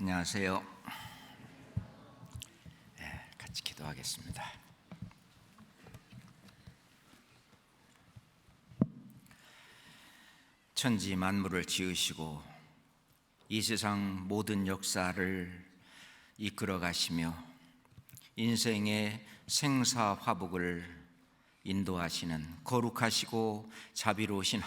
안녕하세요. 같이 기도하겠습니다. 천지 만물을 지으시고 이 세상 모든 역사를 이끌어 가시며 인생의 생사화복을 인도하시는 거룩하시고 자비로우신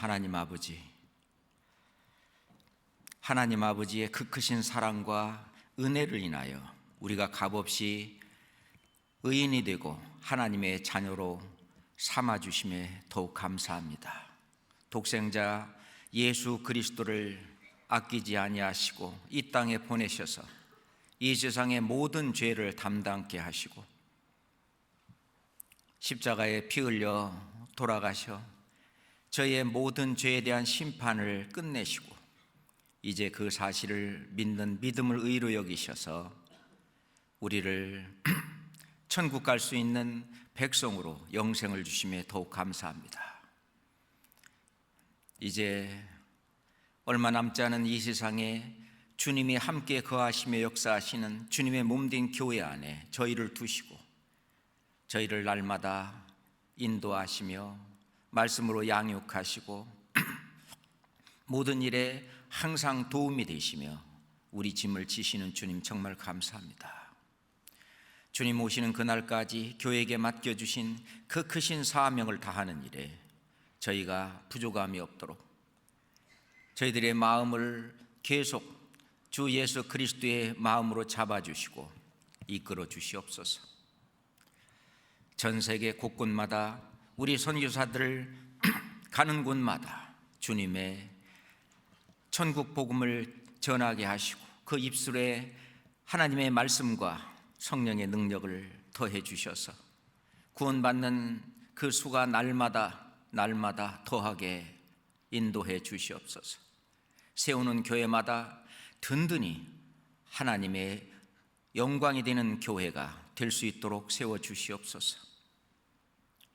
하나님 아버지의 그 크신 사랑과 은혜를 인하여 우리가 값없이 의인이 되고 하나님의 자녀로 삼아주심에 더욱 감사합니다. 독생자 예수 그리스도를 아끼지 아니하시고 이 땅에 보내셔서 이 세상의 모든 죄를 담당케 하시고 십자가에 피 흘려 돌아가셔 저희의 모든 죄에 대한 심판을 끝내시고 이제 그 사실을 믿는 믿음을 의로 여기셔서 우리를 천국 갈 수 있는 백성으로 영생을 주심에 더욱 감사합니다. 이제 얼마 남지 않은 이 세상에 주님이 함께 거하시며 역사하시는 주님의 몸된 교회 안에 저희를 두시고 저희를 날마다 인도하시며 말씀으로 양육하시고 모든 일에 항상 도움이 되시며 우리 짐을 지시는 주님 정말 감사합니다. 주님 오시는 그날까지 교회에게 맡겨주신 그 크신 사명을 다하는 일에 저희가 부족함이 없도록 저희들의 마음을 계속 주 예수 그리스도의 마음으로 잡아주시고 이끌어 주시옵소서. 전 세계 곳곳마다 우리 선교사들을 가는 곳마다 주님의 천국 복음을 전하게 하시고 그 입술에 하나님의 말씀과 성령의 능력을 더해 주셔서 구원받는 그 수가 날마다 더하게 인도해 주시옵소서. 세우는 교회마다 든든히 하나님의 영광이 되는 교회가 될 수 있도록 세워 주시옵소서.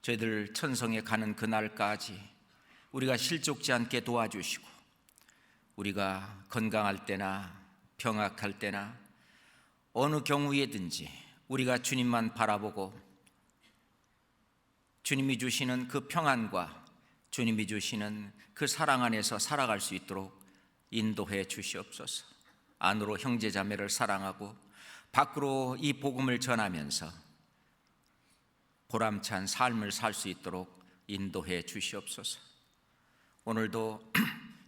저희들 천성에 가는 그날까지 우리가 실족지 않게 도와주시고 우리가 건강할 때나 병약할 때나 어느 경우에든지 우리가 주님만 바라보고 주님이 주시는 그 평안과 주님이 주시는 그 사랑 안에서 살아갈 수 있도록 인도해 주시옵소서. 안으로 형제자매를 사랑하고 밖으로 이 복음을 전하면서 보람찬 삶을 살 수 있도록 인도해 주시옵소서. 오늘도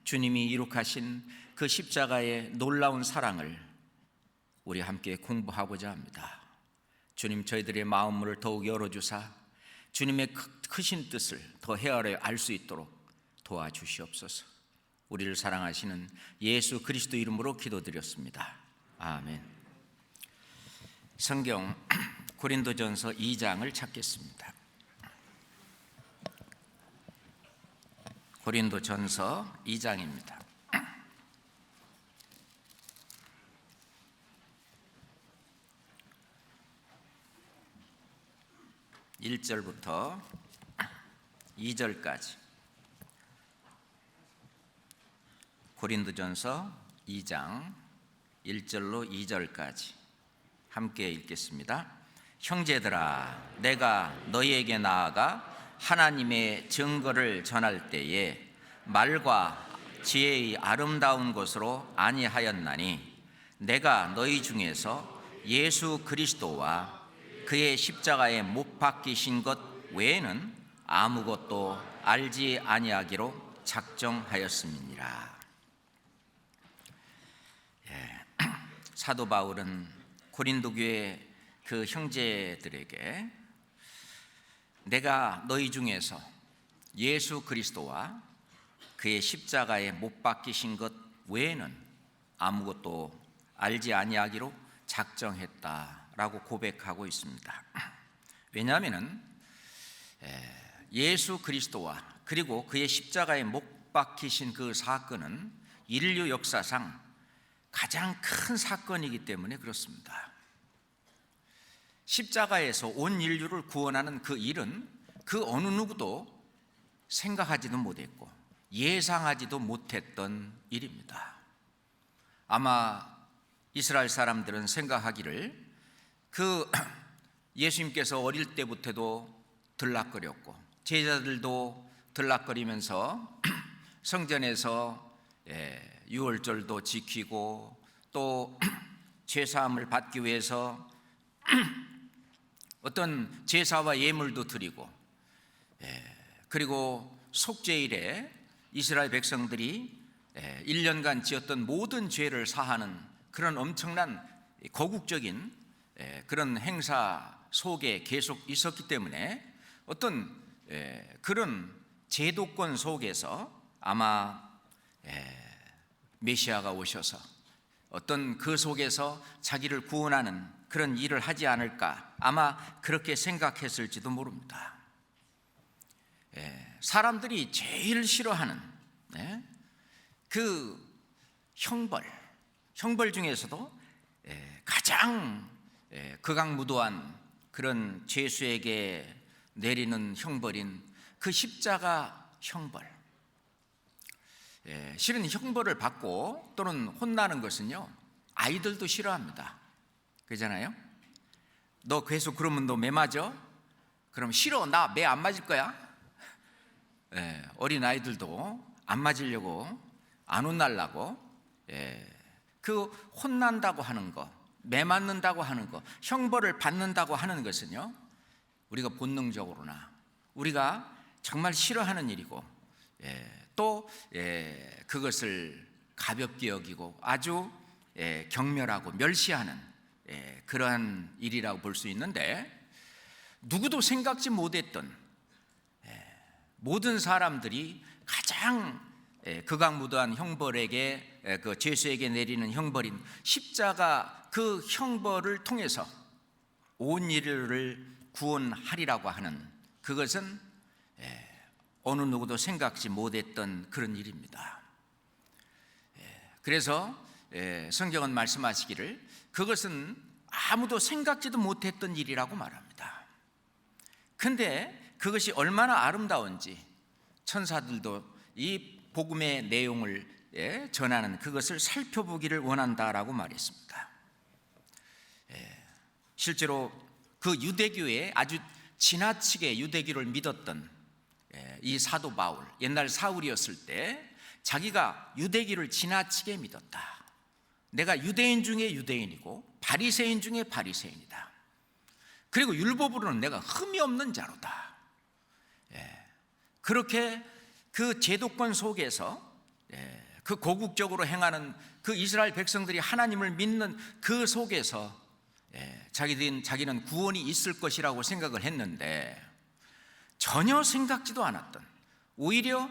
주님이 이룩하신 그 십자가의 놀라운 사랑을 우리 함께 공부하고자 합니다. 주님 저희들의 마음을 더욱 열어주사 주님의 크신 뜻을 더 헤아려 알 수 있도록 도와주시옵소서. 우리를 사랑하시는 예수 그리스도 이름으로 기도드렸습니다. 아멘. 성경 고린도전서 2장을 찾겠습니다. 고린도전서 2장입니다. 1절부터 2절까지 고린도전서 2장 1절로 2절까지 함께 읽겠습니다. 형제들아, 내가 너희에게 나아가 하나님의 증거를 전할 때에 말과 지혜의 아름다운 것으로 아니하였나니 내가 너희 중에서 예수 그리스도와 그의 십자가에 못 박히신 것 외에는 아무것도 알지 아니하기로 작정하였음이니라. 사도 바울은 고린도 교회 그 형제들에게 내가 너희 중에서 예수 그리스도와 그의 십자가에 못 박히신 것 외에는 아무것도 알지 아니하기로 작정했다라고 고백하고 있습니다. 왜냐하면 예수 그리스도와 그리고 그의 십자가에 못 박히신 그 사건은 인류 역사상 가장 큰 사건이기 때문에 그렇습니다. 십자가에서 온 인류를 구원하는 그 일은 그 어느 누구도 생각하지도 못했고 예상하지도 못했던 일입니다. 아마 이스라엘 사람들은 생각하기를 그 예수님께서 어릴 때부터도 들락거렸고 제자들도 들락거리면서 성전에서 유월절도 지키고 또 제사함을 받기 위해서 어떤 제사와 예물도 드리고 그리고 속죄일에 이스라엘 백성들이 1년간 지었던 모든 죄를 사하는 그런 엄청난 거국적인 그런 행사 속에 계속 있었기 때문에 어떤 그런 제도권 속에서 아마 메시아가 오셔서 어떤 그 속에서 자기를 구원하는 그런 일을 하지 않을까, 아마 그렇게 생각했을지도 모릅니다. 사람들이 제일 싫어하는 그 형벌 중에서도 가장 극악무도한 그런 죄수에게 내리는 형벌인 그 십자가 형벌. 실은 형벌을 받고 또는 혼나는 것은요, 아이들도 싫어합니다. 그러잖아요. 너 계속 그러면 너 매 맞아? 그럼 싫어, 나 매 안 맞을 거야. 어린 아이들도 안 맞으려고, 안 혼날라고 그 혼난다고 하는 거, 매 맞는다고 하는 거, 형벌을 받는다고 하는 것은요, 우리가 본능적으로나 우리가 정말 싫어하는 일이고 또 그것을 가볍게 여기고 아주 경멸하고 멸시하는 그러한 일이라고 볼 수 있는데, 누구도 생각지 못했던 모든 사람들이 가장 극악무도한 형벌에게, 그 죄수에게 내리는 형벌인 십자가, 그 형벌을 통해서 온 인류를 구원하리라고 하는 그것은 어느 누구도 생각지 못했던 그런 일입니다. 그래서 성경은 말씀하시기를 그것은 아무도 생각지도 못했던 일이라고 말합니다. 그런데 그것이 얼마나 아름다운지 천사들도 이 복음의 내용을 전하는 그것을 살펴보기를 원한다라고 말했습니다. 실제로 그 유대교에 아주 지나치게 유대교를 믿었던 이 사도 바울, 옛날 사울이었을 때 자기가 유대교를 지나치게 믿었다. 내가 유대인 중에 유대인이고 바리새인 중에 바리새인이다. 그리고 율법으로는 내가 흠이 없는 자로다. 그렇게 그 제도권 속에서 그 고국적으로 행하는 그 이스라엘 백성들이 하나님을 믿는 그 속에서 자기는 구원이 있을 것이라고 생각을 했는데, 전혀 생각지도 않았던, 오히려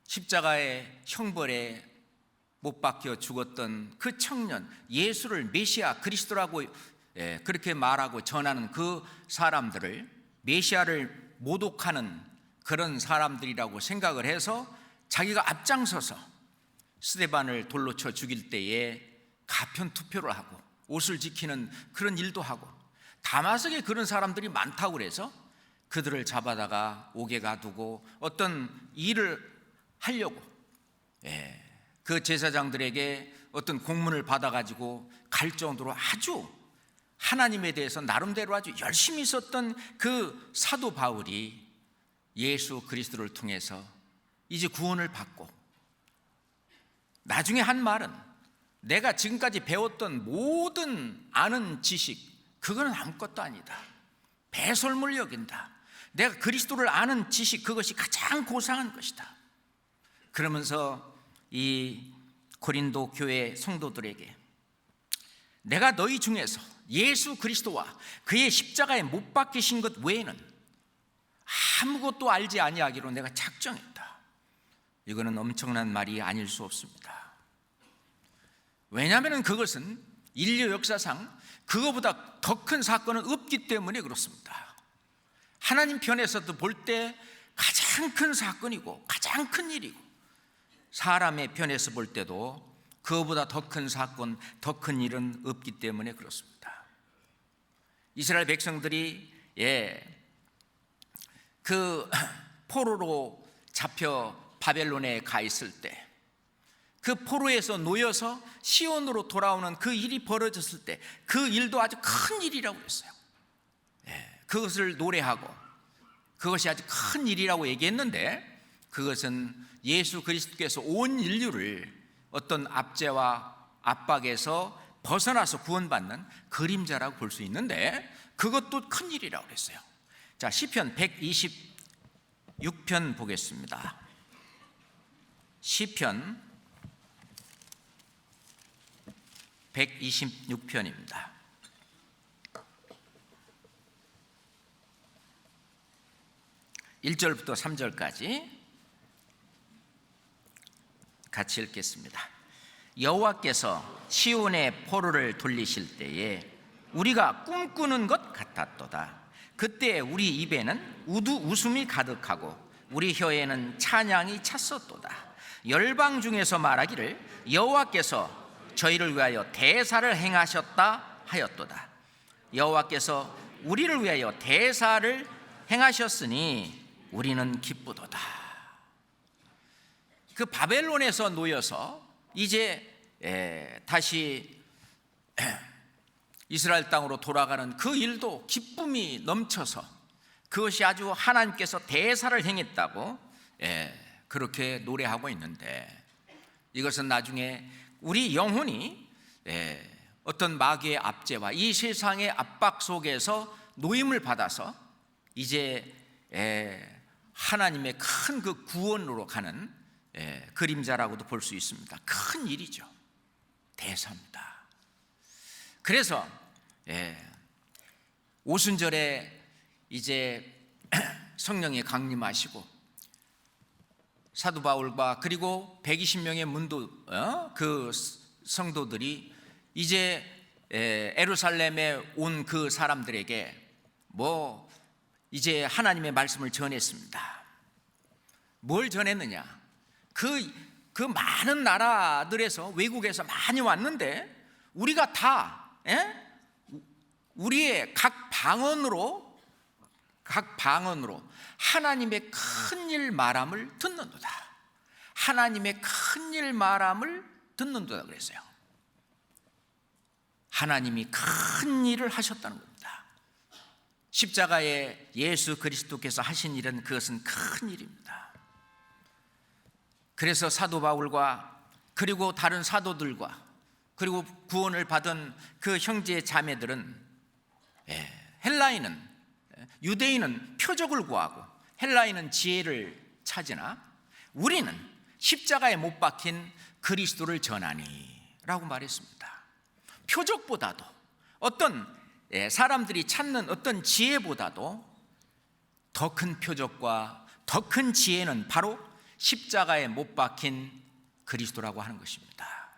십자가의 형벌에 못 박혀 죽었던 그 청년, 예수를 메시아 그리스도라고 그렇게 말하고 전하는 그 사람들을 메시아를 모독하는 그런 사람들이라고 생각을 해서 자기가 앞장서서 스데반을 돌로 쳐 죽일 때에 가편 투표를 하고 옷을 지키는 그런 일도 하고, 다마섹에 그런 사람들이 많다고 그래서 그들을 잡아다가 옥에 가두고 어떤 일을 하려고 그 제사장들에게 어떤 공문을 받아가지고 갈 정도로 아주 하나님에 대해서 나름대로 아주 열심히 있었던 그 사도 바울이 예수 그리스도를 통해서 이제 구원을 받고, 나중에 한 말은 내가 지금까지 배웠던 모든 아는 지식, 그거는 아무것도 아니다. 배설물 여긴다. 내가 그리스도를 아는 지식, 그것이 가장 고상한 것이다. 그러면서 이 고린도 교회 성도들에게 내가 너희 중에서 예수 그리스도와 그의 십자가에 못 박히신 것 외에는 아무것도 알지 아니하기로 내가 작정했다. 이거는 엄청난 말이 아닐 수 없습니다. 왜냐하면 그것은 인류 역사상 그거보다 더 큰 사건은 없기 때문에 그렇습니다. 하나님 편에서도 볼 때 가장 큰 사건이고 가장 큰 일이고, 사람의 편에서 볼 때도 그거보다 더 큰 사건, 더 큰 일은 없기 때문에 그렇습니다. 이스라엘 백성들이 그 포로로 잡혀 바벨론에 가 있을 때 그 포로에서 놓여서 시온으로 돌아오는 그 일이 벌어졌을 때 그 일도 아주 큰 일이라고 했어요. 그것을 노래하고 그것이 아주 큰 일이라고 얘기했는데, 그것은 예수 그리스도께서 온 인류를 어떤 압제와 압박에서 벗어나서 구원받는 그림자라고 볼 수 있는데, 그것도 큰 일이라고 했어요. 자, 시편 126편 보겠습니다. 시편 126편입니다. 1절부터 3절까지 같이 읽겠습니다. 여호와께서 시온의 포로를 돌리실 때에 우리가 꿈꾸는 것 같았도다. 그때 우리 입에는 웃음이 가득하고 우리 혀에는 찬양이 찼었도다. 열방 중에서 말하기를 여호와께서 저희를 위하여 대사를 행하셨다 하였도다. 여호와께서 우리를 위하여 대사를 행하셨으니 우리는 기쁘도다. 그 바벨론에서 놓여서 이제 다시 이스라엘 땅으로 돌아가는 그 일도 기쁨이 넘쳐서 그것이 아주 하나님께서 대사를 행했다고 그렇게 노래하고 있는데, 이것은 나중에 우리 영혼이 어떤 마귀의 압제와 이 세상의 압박 속에서 노임을 받아서 이제 하나님의 큰 그 구원으로 가는 그림자라고도 볼 수 있습니다. 큰 일이죠. 대사입니다. 그래서 오순절에 이제 성령이 강림하시고 사도 바울과 그리고 120명의 문도 그 성도들이 이제 예루살렘에 온 그 사람들에게 이제 하나님의 말씀을 전했습니다. 뭘 전했느냐? 그 많은 나라들에서, 외국에서 많이 왔는데 우리가 다 우리의 각 방언으로 하나님의 큰일 말함을 듣는도다. 하나님의 큰일 말함을 듣는도다 그랬어요. 하나님이 큰 일을 하셨다는 겁니다. 십자가에 예수 그리스도께서 하신 일은 그것은 큰 일입니다. 그래서 사도 바울과 그리고 다른 사도들과 그리고 구원을 받은 그 형제 자매들은 헬라인은, 유대인은 표적을 구하고 헬라인은 지혜를 찾으나 우리는 십자가에 못 박힌 그리스도를 전하니 라고 말했습니다. 표적보다도 어떤 사람들이 찾는 어떤 지혜보다도 더 큰 표적과 더 큰 지혜는 바로 십자가에 못 박힌 그리스도라고 하는 것입니다.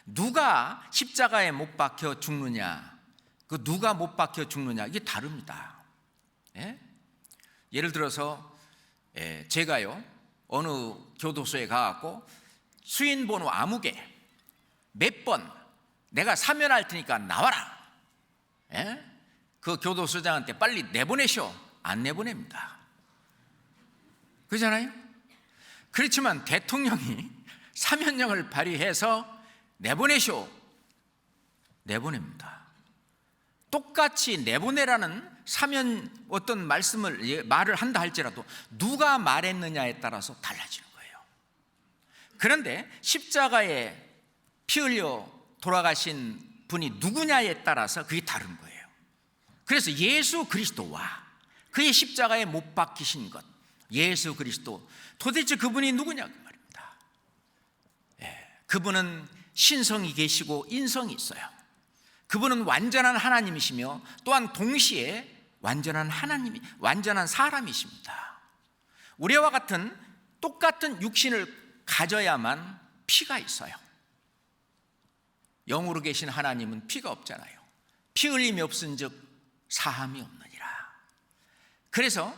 누가 십자가에 못 박혀 죽느냐, 그 누가 못 박혀 죽느냐, 이게 다릅니다. 예를 들어서 제가요 어느 교도소에 가갖고 수인 번호 아무개 몇 번 내가 사면할 테니까 나와라. 그 교도소장한테 빨리 내보내쇼. 안 내보냅니다. 그렇잖아요? 그렇지만 대통령이 사면령을 발의해서 내보내쇼. 내보냅니다. 똑같이 내보내라는 사면 어떤 말을 한다 할지라도 누가 말했느냐에 따라서 달라지는 거예요. 그런데 십자가에 피 흘려 돌아가신 분이 누구냐에 따라서 그게 다른 거예요. 그래서 예수 그리스도와 그의 십자가에 못 박히신 것, 예수 그리스도, 도대체 그분이 누구냐 그 말입니다. 그분은 신성이 계시고 인성이 있어요. 그분은 완전한 하나님이시며 또한 동시에 완전한 사람이십니다. 우리와 같은 똑같은 육신을 가져야만 피가 있어요. 영으로 계신 하나님은 피가 없잖아요. 피 흘림이 없은즉 사함이 없느니라. 그래서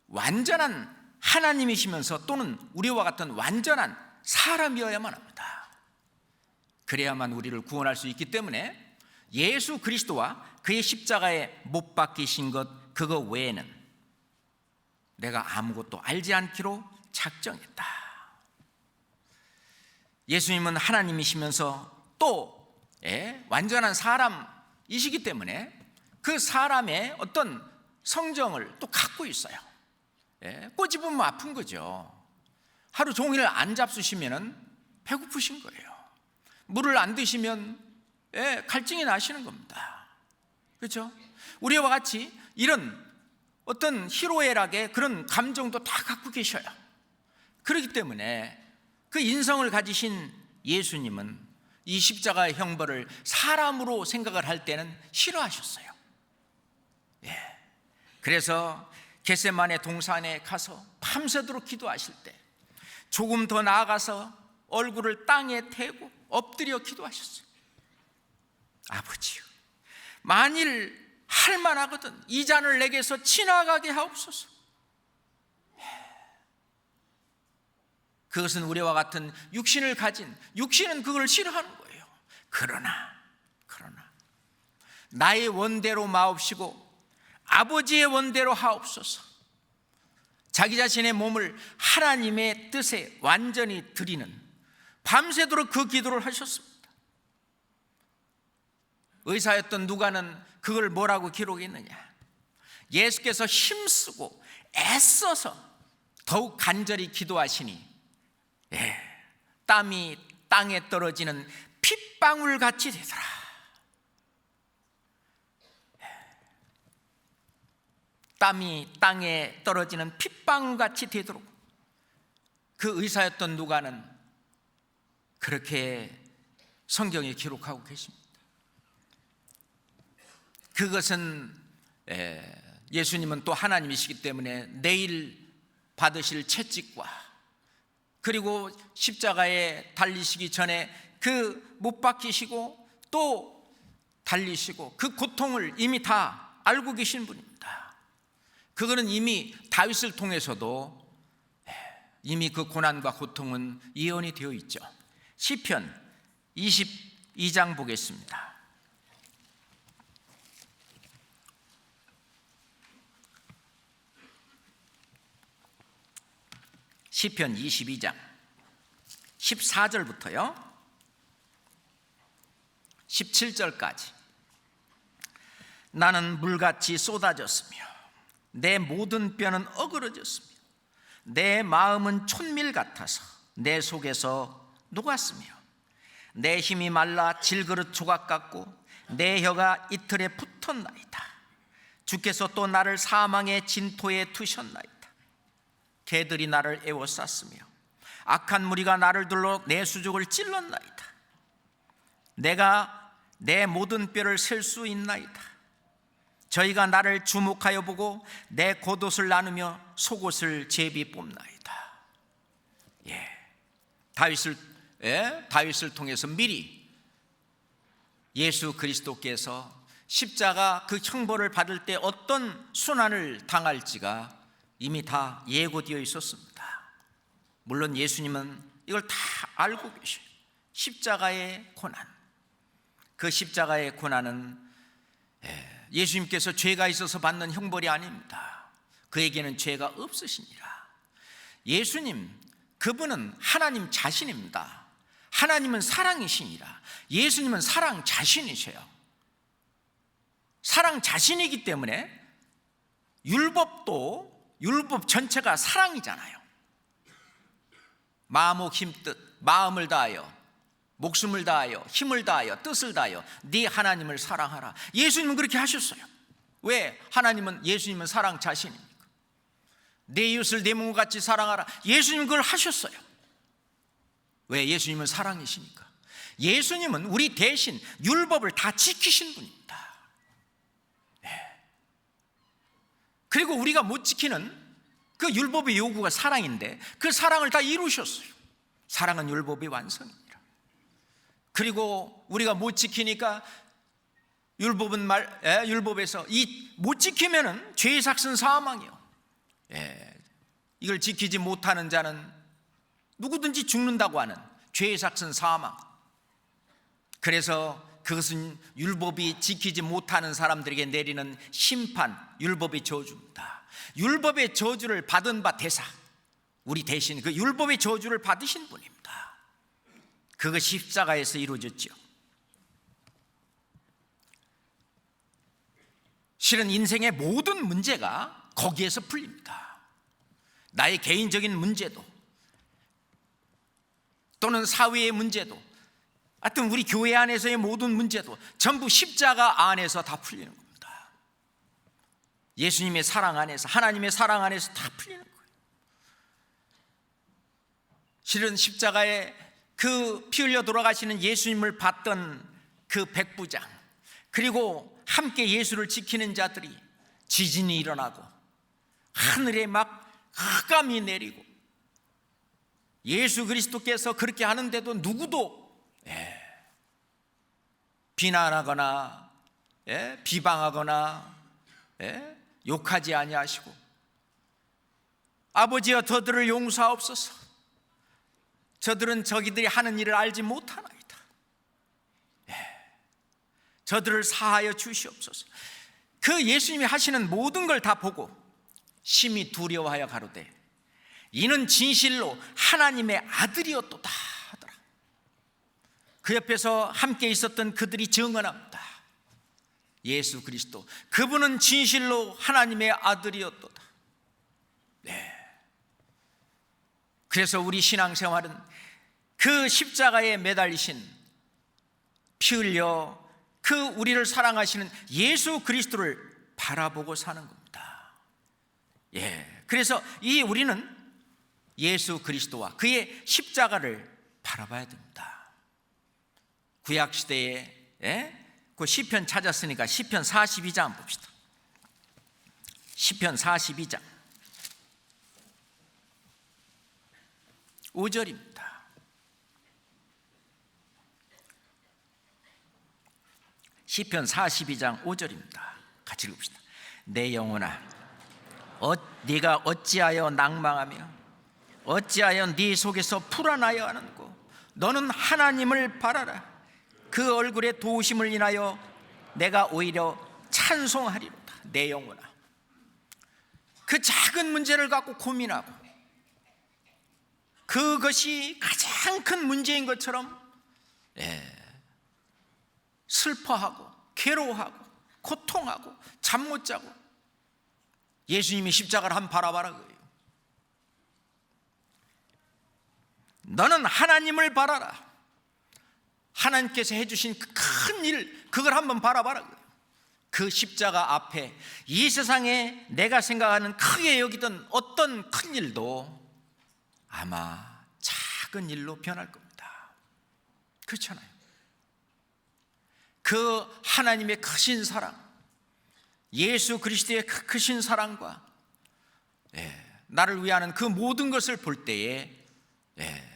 완전한 하나님이시면서 또는 우리와 같은 완전한 사람이어야만 합니다. 그래야만 우리를 구원할 수 있기 때문에 예수 그리스도와 그의 십자가에 못 박히신 것, 그거 외에는 내가 아무것도 알지 않기로 작정했다. 예수님은 하나님이시면서 또 완전한 사람이시기 때문에 그 사람의 어떤 성정을 또 갖고 있어요. 꼬집으면 아픈 거죠. 하루 종일 안 잡수시면 배고프신 거예요. 물을 안 드시면 갈증이 나시는 겁니다. 그렇죠? 우리와 같이 이런 어떤 희로애락의 그런 감정도 다 갖고 계셔요. 그렇기 때문에 그 인성을 가지신 예수님은 이 십자가의 형벌을 사람으로 생각을 할 때는 싫어하셨어요. 그래서 겟세마네 동산에 가서 밤새도록 기도하실 때 조금 더 나아가서 얼굴을 땅에 대고 엎드려 기도하셨어요. 아버지요, 만일 할 만하거든 이 잔을 내게서 지나가게 하옵소서. 그것은 우리와 같은 육신을 가진, 육신은 그걸 싫어하는 거예요. 그러나 나의 원대로 마옵시고 아버지의 원대로 하옵소서. 자기 자신의 몸을 하나님의 뜻에 완전히 드리는, 밤새도록 그 기도를 하셨습니다. 의사였던 누가는 그걸 뭐라고 기록했느냐? 예수께서 힘쓰고 애써서 더욱 간절히 기도하시니 땀이 땅에 떨어지는 핏방울 같이 되더라. 땀이 땅에 떨어지는 핏방울 같이 되도록 그 의사였던 누가는 그렇게 성경에 기록하고 계십니다. 그것은 예수님은 또 하나님이시기 때문에 내일 받으실 채찍과 그리고 십자가에 달리시기 전에 그 못 박히시고 또 달리시고 그 고통을 이미 다 알고 계신 분입니다. 그거는 이미 다윗을 통해서도 이미 그 고난과 고통은 예언이 되어 있죠. 시편 22장 보겠습니다. 시편 22장 14절부터요 17절까지. 나는 물같이 쏟아졌으며 내 모든 뼈는 어그러졌으며 내 마음은 촛밀 같아서 내 속에서 녹았으며 내 힘이 말라 질그릇 조각 같고 내 혀가 이틀에 붙었나이다. 주께서 또 나를 사망의 진토에 두셨나이다. 개들이 나를 에워쌌으며 악한 무리가 나를 둘러 내 수족을 찔렀나이다. 내가 내 모든 뼈를 셀 수 있나이다. 저희가 나를 주목하여 보고 내 겉옷을 나누며 속옷을 제비 뽑나이다. 다윗을 통해서 미리 예수 그리스도께서 십자가 그 형벌을 받을 때 어떤 순환을 당할지가 이미 다 예고되어 있었습니다. 물론 예수님은 이걸 다 알고 계셔요. 십자가의 고난, 그 십자가의 고난은 예수님께서 죄가 있어서 받는 형벌이 아닙니다. 그에게는 죄가 없으시니라. 예수님, 그분은 하나님 자신입니다. 하나님은 사랑이시니라. 예수님은 사랑 자신이셔요. 사랑 자신이기 때문에 율법 전체가 사랑이잖아요. 마음옥 힘뜻, 마음을 다하여 목숨을 다하여 힘을 다하여 뜻을 다하여 네 하나님을 사랑하라. 예수님은 그렇게 하셨어요. 왜? 예수님은 사랑 자신입니까? 내 이웃을 내 몸과 같이 사랑하라. 예수님은 그걸 하셨어요. 왜? 예수님은 사랑이시니까. 예수님은 우리 대신 율법을 다 지키신 분입니다. 그리고 우리가 못 지키는 그 율법의 요구가 사랑인데 그 사랑을 다 이루셨어요. 사랑은 율법의 완성입니다. 그리고 우리가 못 지키니까 율법에서 이 못 지키면은 죄의 삭은 사망이요. 이걸 지키지 못하는 자는 누구든지 죽는다고 하는 죄의 삭은 사망. 그래서 그것은 율법이 지키지 못하는 사람들에게 내리는 심판, 율법의 저주입니다. 율법의 저주를 받은 바 대사, 우리 대신 그 율법의 저주를 받으신 분입니다. 그것이 십자가에서 이루어졌죠. 실은 인생의 모든 문제가 거기에서 풀립니다. 나의 개인적인 문제도 또는 사회의 문제도, 하여튼 우리 교회 안에서의 모든 문제도 전부 십자가 안에서 다 풀리는 겁니다. 예수님의 사랑 안에서, 하나님의 사랑 안에서 다 풀리는 거예요. 실은 십자가에 그 피 흘려 돌아가시는 예수님을 봤던 그 백부장, 그리고 함께 예수를 지키는 자들이 지진이 일어나고 하늘에 막 흑암이 내리고 예수 그리스도께서 그렇게 하는데도 누구도 비난하거나 비방하거나 욕하지 아니하시고, 아버지여 저들을 용서하옵소서, 저들은 저기들이 하는 일을 알지 못하나이다. 저들을 사하여 주시옵소서. 그 예수님이 하시는 모든 걸 다 보고 심히 두려워하여 가로되 이는 진실로 하나님의 아들이었도다 하더라. 그 옆에서 함께 있었던 그들이 증언합니다. 예수 그리스도, 그분은 진실로 하나님의 아들이었도다. 그래서 우리 신앙생활은 그 십자가에 매달리신, 피 흘려 그 우리를 사랑하시는 예수 그리스도를 바라보고 사는 겁니다. 그래서 이 우리는 예수 그리스도와 그의 십자가를 바라봐야 됩니다. 구약시대에 그 시편 찾았으니까 시편 42장 한번 봅시다. 시편 42장 5절입니다. 시편 42장 5절입니다. 같이 읽읍시다. 내 영혼아, 네가 어찌하여 낭망하며 어찌하여 네 속에서 불안하여 하는고. 너는 하나님을 바라라. 그 얼굴의 도우심을 인하여 내가 오히려 찬송하리로다. 내 영혼아, 그 작은 문제를 갖고 고민하고 그것이 가장 큰 문제인 것처럼 슬퍼하고 괴로워하고 고통하고 잠 못 자고 예수님이 십자가를 한번 바라봐라 그거예요. 너는 하나님을 바라라. 하나님께서 해주신 그 큰 일, 그걸 한번 바라봐라 그거예요. 그 십자가 앞에 이 세상에 내가 생각하는 크게 여기던 어떤 큰 일도 아마 작은 일로 변할 겁니다. 그렇잖아요. 그 하나님의 크신 사랑, 예수 그리스도의 그 크신 사랑과 나를 위하는 그 모든 것을 볼 때에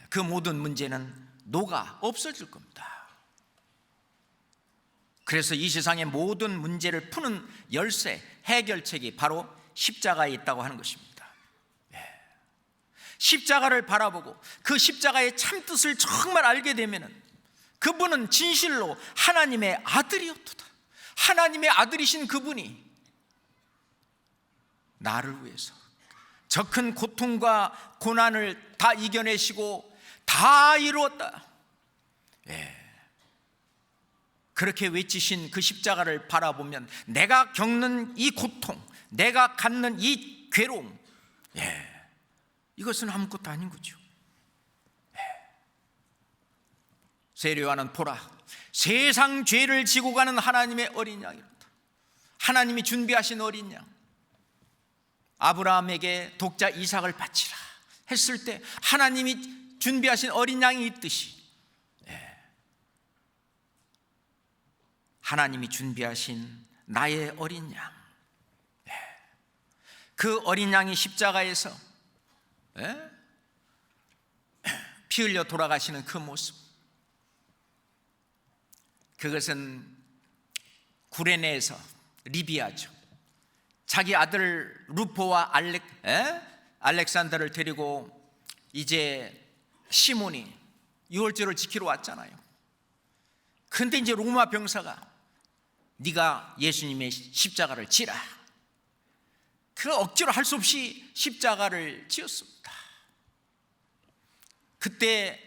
그 모든 문제는 녹아 없어질 겁니다. 그래서 이 세상의 모든 문제를 푸는 열쇠, 해결책이 바로 십자가에 있다고 하는 것입니다. 십자가를 바라보고 그 십자가의 참뜻을 정말 알게 되면은 그분은 진실로 하나님의 아들이었도다. 하나님의 아들이신 그분이 나를 위해서 저 큰 고통과 고난을 다 이겨내시고 다 이루었다. 그렇게 외치신 그 십자가를 바라보면 내가 겪는 이 고통, 내가 갖는 이 괴로움, 이것은 아무것도 아닌 거죠. 세례요한은 보라, 세상 죄를 지고 가는 하나님의 어린 양이로다. 하나님이 준비하신 어린 양, 아브라함에게 독자 이삭을 바치라 했을 때 하나님이 준비하신 어린 양이 있듯이 하나님이 준비하신 나의 어린 양, 그 어린 양이 십자가에서 피 흘려 돌아가시는 그 모습, 그것은 구레네에서, 리비아죠, 자기 아들 루포와 알렉산더를 데리고 이제 시몬이 유월절을 지키러 왔잖아요. 근데 이제 로마 병사가 네가 예수님의 십자가를 지라, 그 억지로 할 수 없이 십자가를 지었습니다. 그때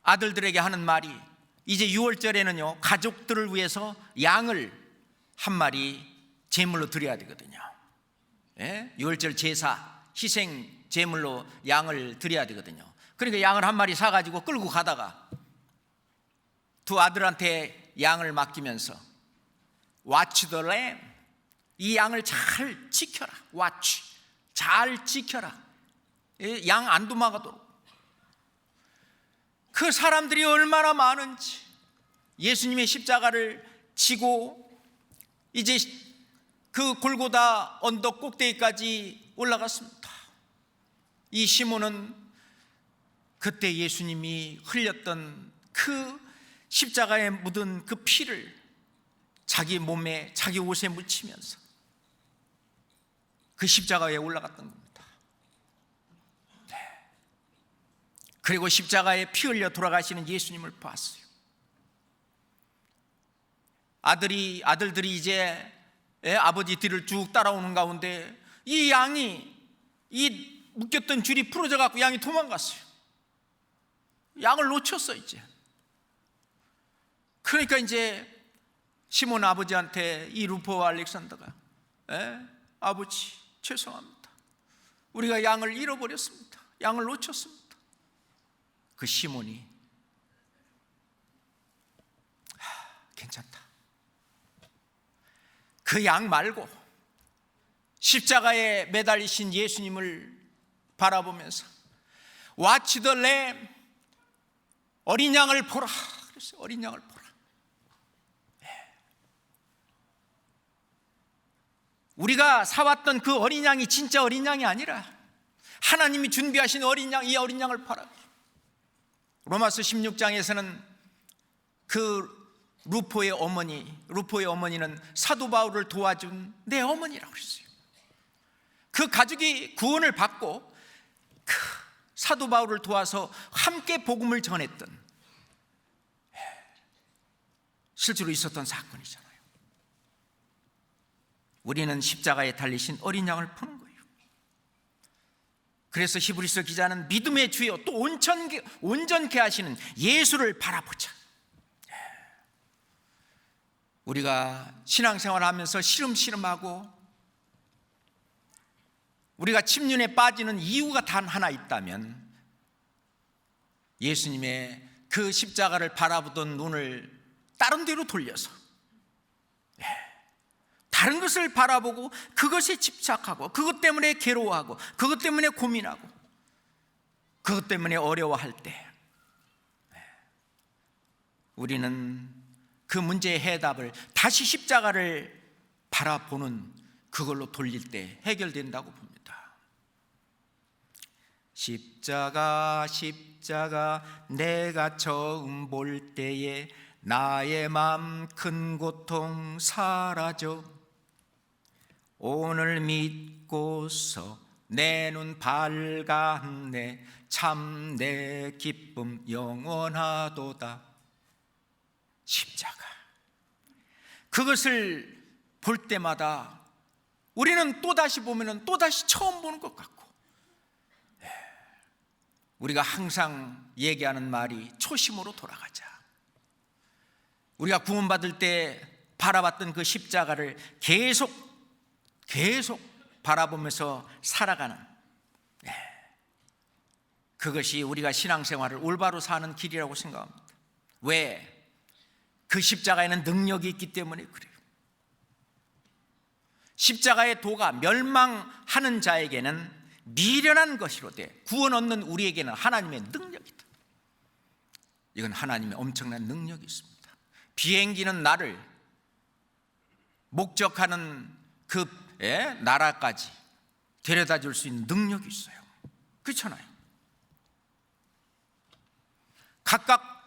아들들에게 하는 말이, 이제 6월절에는요 가족들을 위해서 양을 한 마리 제물로 드려야 되거든요. 6월절 제사, 희생 제물로 양을 드려야 되거든요. 그러니까 양을 한 마리 사가지고 끌고 가다가 두 아들한테 양을 맡기면서 Watch the lamb, 이 양을 잘 지켜라. Watch, 잘 지켜라. 양 안 도망가도록. 그 사람들이 얼마나 많은지, 예수님의 십자가를 지고 이제 그 골고다 언덕 꼭대기까지 올라갔습니다. 이 시몬은 그때 예수님이 흘렸던 그 십자가에 묻은 그 피를 자기 몸에, 자기 옷에 묻히면서 그 십자가에 올라갔던 겁니다. 그리고 십자가에 피 흘려 돌아가시는 예수님을 봤어요. 아들들이 이제 아버지 뒤를 쭉 따라오는 가운데 이 양이, 이 묶였던 줄이 풀어져 갖고 양이 도망갔어요. 양을 놓쳤어 이제. 그러니까 이제 시몬 아버지한테 이 루포와 알렉산더가, 아버지 죄송합니다, 우리가 양을 잃어버렸습니다. 양을 놓쳤습니다. 그 시몬이 괜찮다, 그 양 말고 십자가에 매달리신 예수님을 바라보면서 Watch the lamb, 어린 양을 보라 그랬어요. 어린 양을 보라. 우리가 사왔던 그 어린 양이 진짜 어린 양이 아니라 하나님이 준비하신 어린 양, 이 어린 양을 봐라. 로마서 16장에서는 그 루포의 어머니는 사도 바울을 도와준 내 어머니라고 그랬어요. 그 가족이 구원을 받고 그 사도 바울을 도와서 함께 복음을 전했던, 실제로 있었던 사건이잖아요. 우리는 십자가에 달리신 어린 양을 보는 거예요. 그래서 히브리서 기자는 믿음의 주여 또 온전케 하시는 예수를 바라보자. 우리가 신앙생활 하면서 시름시름하고 우리가 침륜에 빠지는 이유가 단 하나 있다면 예수님의 그 십자가를 바라보던 눈을 다른 데로 돌려서 다른 것을 바라보고 그것에 집착하고 그것 때문에 괴로워하고 그것 때문에 고민하고 그것 때문에 어려워할 때 우리는 그 문제의 해답을 다시 십자가를 바라보는 그걸로 돌릴 때 해결된다고 봅니다. 십자가 내가 처음 볼 때에 나의 맘 큰 고통 사라져 오늘 믿고서 내 눈 밝았네 참 내 기쁨 영원하도다. 십자가, 그것을 볼 때마다 우리는 또다시 보면 또다시 처음 보는 것 같고, 우리가 항상 얘기하는 말이 초심으로 돌아가자. 우리가 구원받을 때 바라봤던 그 십자가를 계속 바라보면서 살아가는, 그것이 우리가 신앙생활을 올바로 사는 길이라고 생각합니다. 왜? 그 십자가에는 능력이 있기 때문에 그래요. 십자가의 도가 멸망하는 자에게는 미련한 것이로되 구원 얻는 우리에게는 하나님의 능력이다. 이건 하나님의 엄청난 능력이 있습니다. 비행기는 나를 목적하는 그 나라까지 데려다 줄 수 있는 능력이 있어요. 그렇잖아요. 각각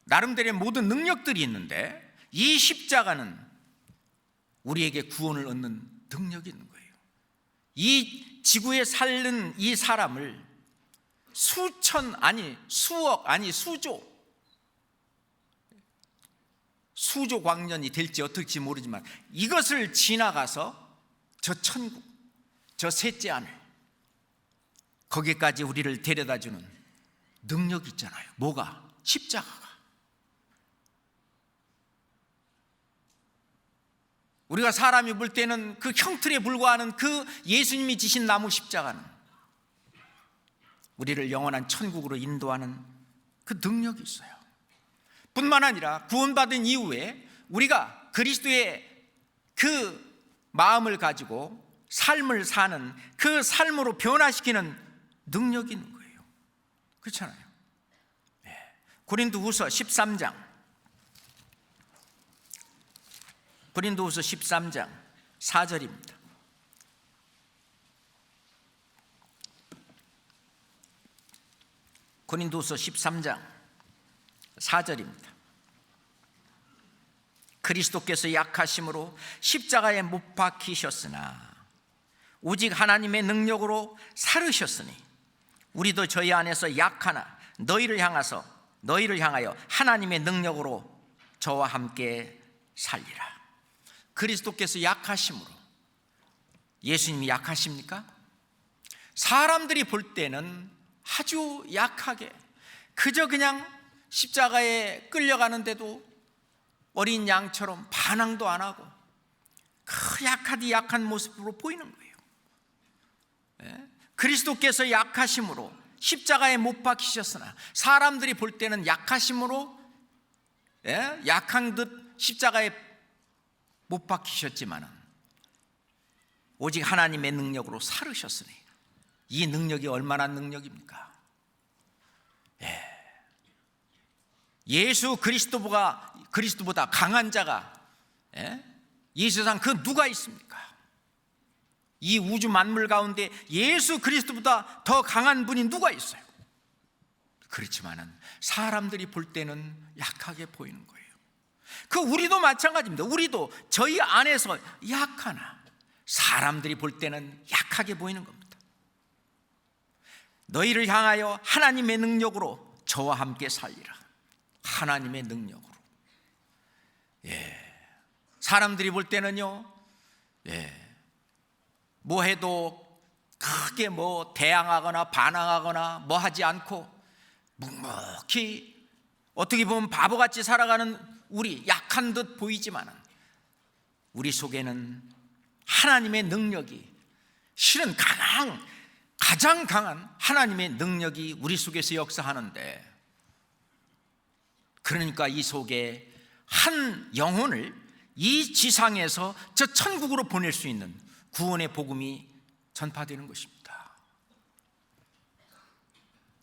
나름대로의 모든 능력들이 있는데 이 십자가는 우리에게 구원을 얻는 능력이 있는 거예요. 이 지구에 살는 이 사람을 수천 아니 수억 아니 수조 광년이 될지 어떨지 모르지만 이것을 지나가서 저 천국, 저 셋째 하늘, 거기까지 우리를 데려다주는 능력이 있잖아요. 뭐가? 십자가가, 우리가 사람이 볼 때는 그 형틀에 불과하는 그 예수님이 지신 나무 십자가는 우리를 영원한 천국으로 인도하는 그 능력이 있어요. 뿐만 아니라 구원받은 이후에 우리가 그리스도의 그 마음을 가지고 삶을 사는 그 삶으로 변화시키는 능력이 있는 거예요. 그렇잖아요. 고린도후서 13장, 고린도후서 13장 4절입니다. 고린도후서 13장 4절입니다. 그리스도께서 약하심으로 십자가에 못 박히셨으나 오직 하나님의 능력으로 살으셨으니 우리도 저희 안에서 약하나 너희를 향하여 하나님의 능력으로 저와 함께 살리라. 그리스도께서 약하심으로, 예수님이 약하십니까? 사람들이 볼 때는 아주 약하게 그저 그냥 십자가에 끌려가는데도 어린 양처럼 반항도 안 하고 그 약하디 약한 모습으로 보이는 거예요. 그리스도께서 약하심으로 십자가에 못 박히셨으나 사람들이 볼 때는 약하심으로 약한 듯 십자가에 못 박히셨지만 오직 하나님의 능력으로 살으셨으니, 이 능력이 얼마나 능력입니까? 예수 그리스도보다 강한 자가 이 세상 그 누가 있습니까? 이 우주 만물 가운데 예수 그리스도보다 더 강한 분이 누가 있어요? 그렇지만은 사람들이 볼 때는 약하게 보이는 거예요. 그 우리도 마찬가지입니다. 우리도 저희 안에서 약하나 사람들이 볼 때는 약하게 보이는 겁니다. 너희를 향하여 하나님의 능력으로 저와 함께 살리라. 하나님의 능력으로. 사람들이 볼 때는요, 뭐 해도 크게 뭐 대항하거나 반항하거나 뭐 하지 않고 묵묵히 어떻게 보면 바보같이 살아가는 우리, 약한 듯 보이지만 우리 속에는 하나님의 능력이, 실은 가장 강한 하나님의 능력이 우리 속에서 역사하는데, 그러니까 이 속에 한 영혼을 이 지상에서 저 천국으로 보낼 수 있는 구원의 복음이 전파되는 것입니다.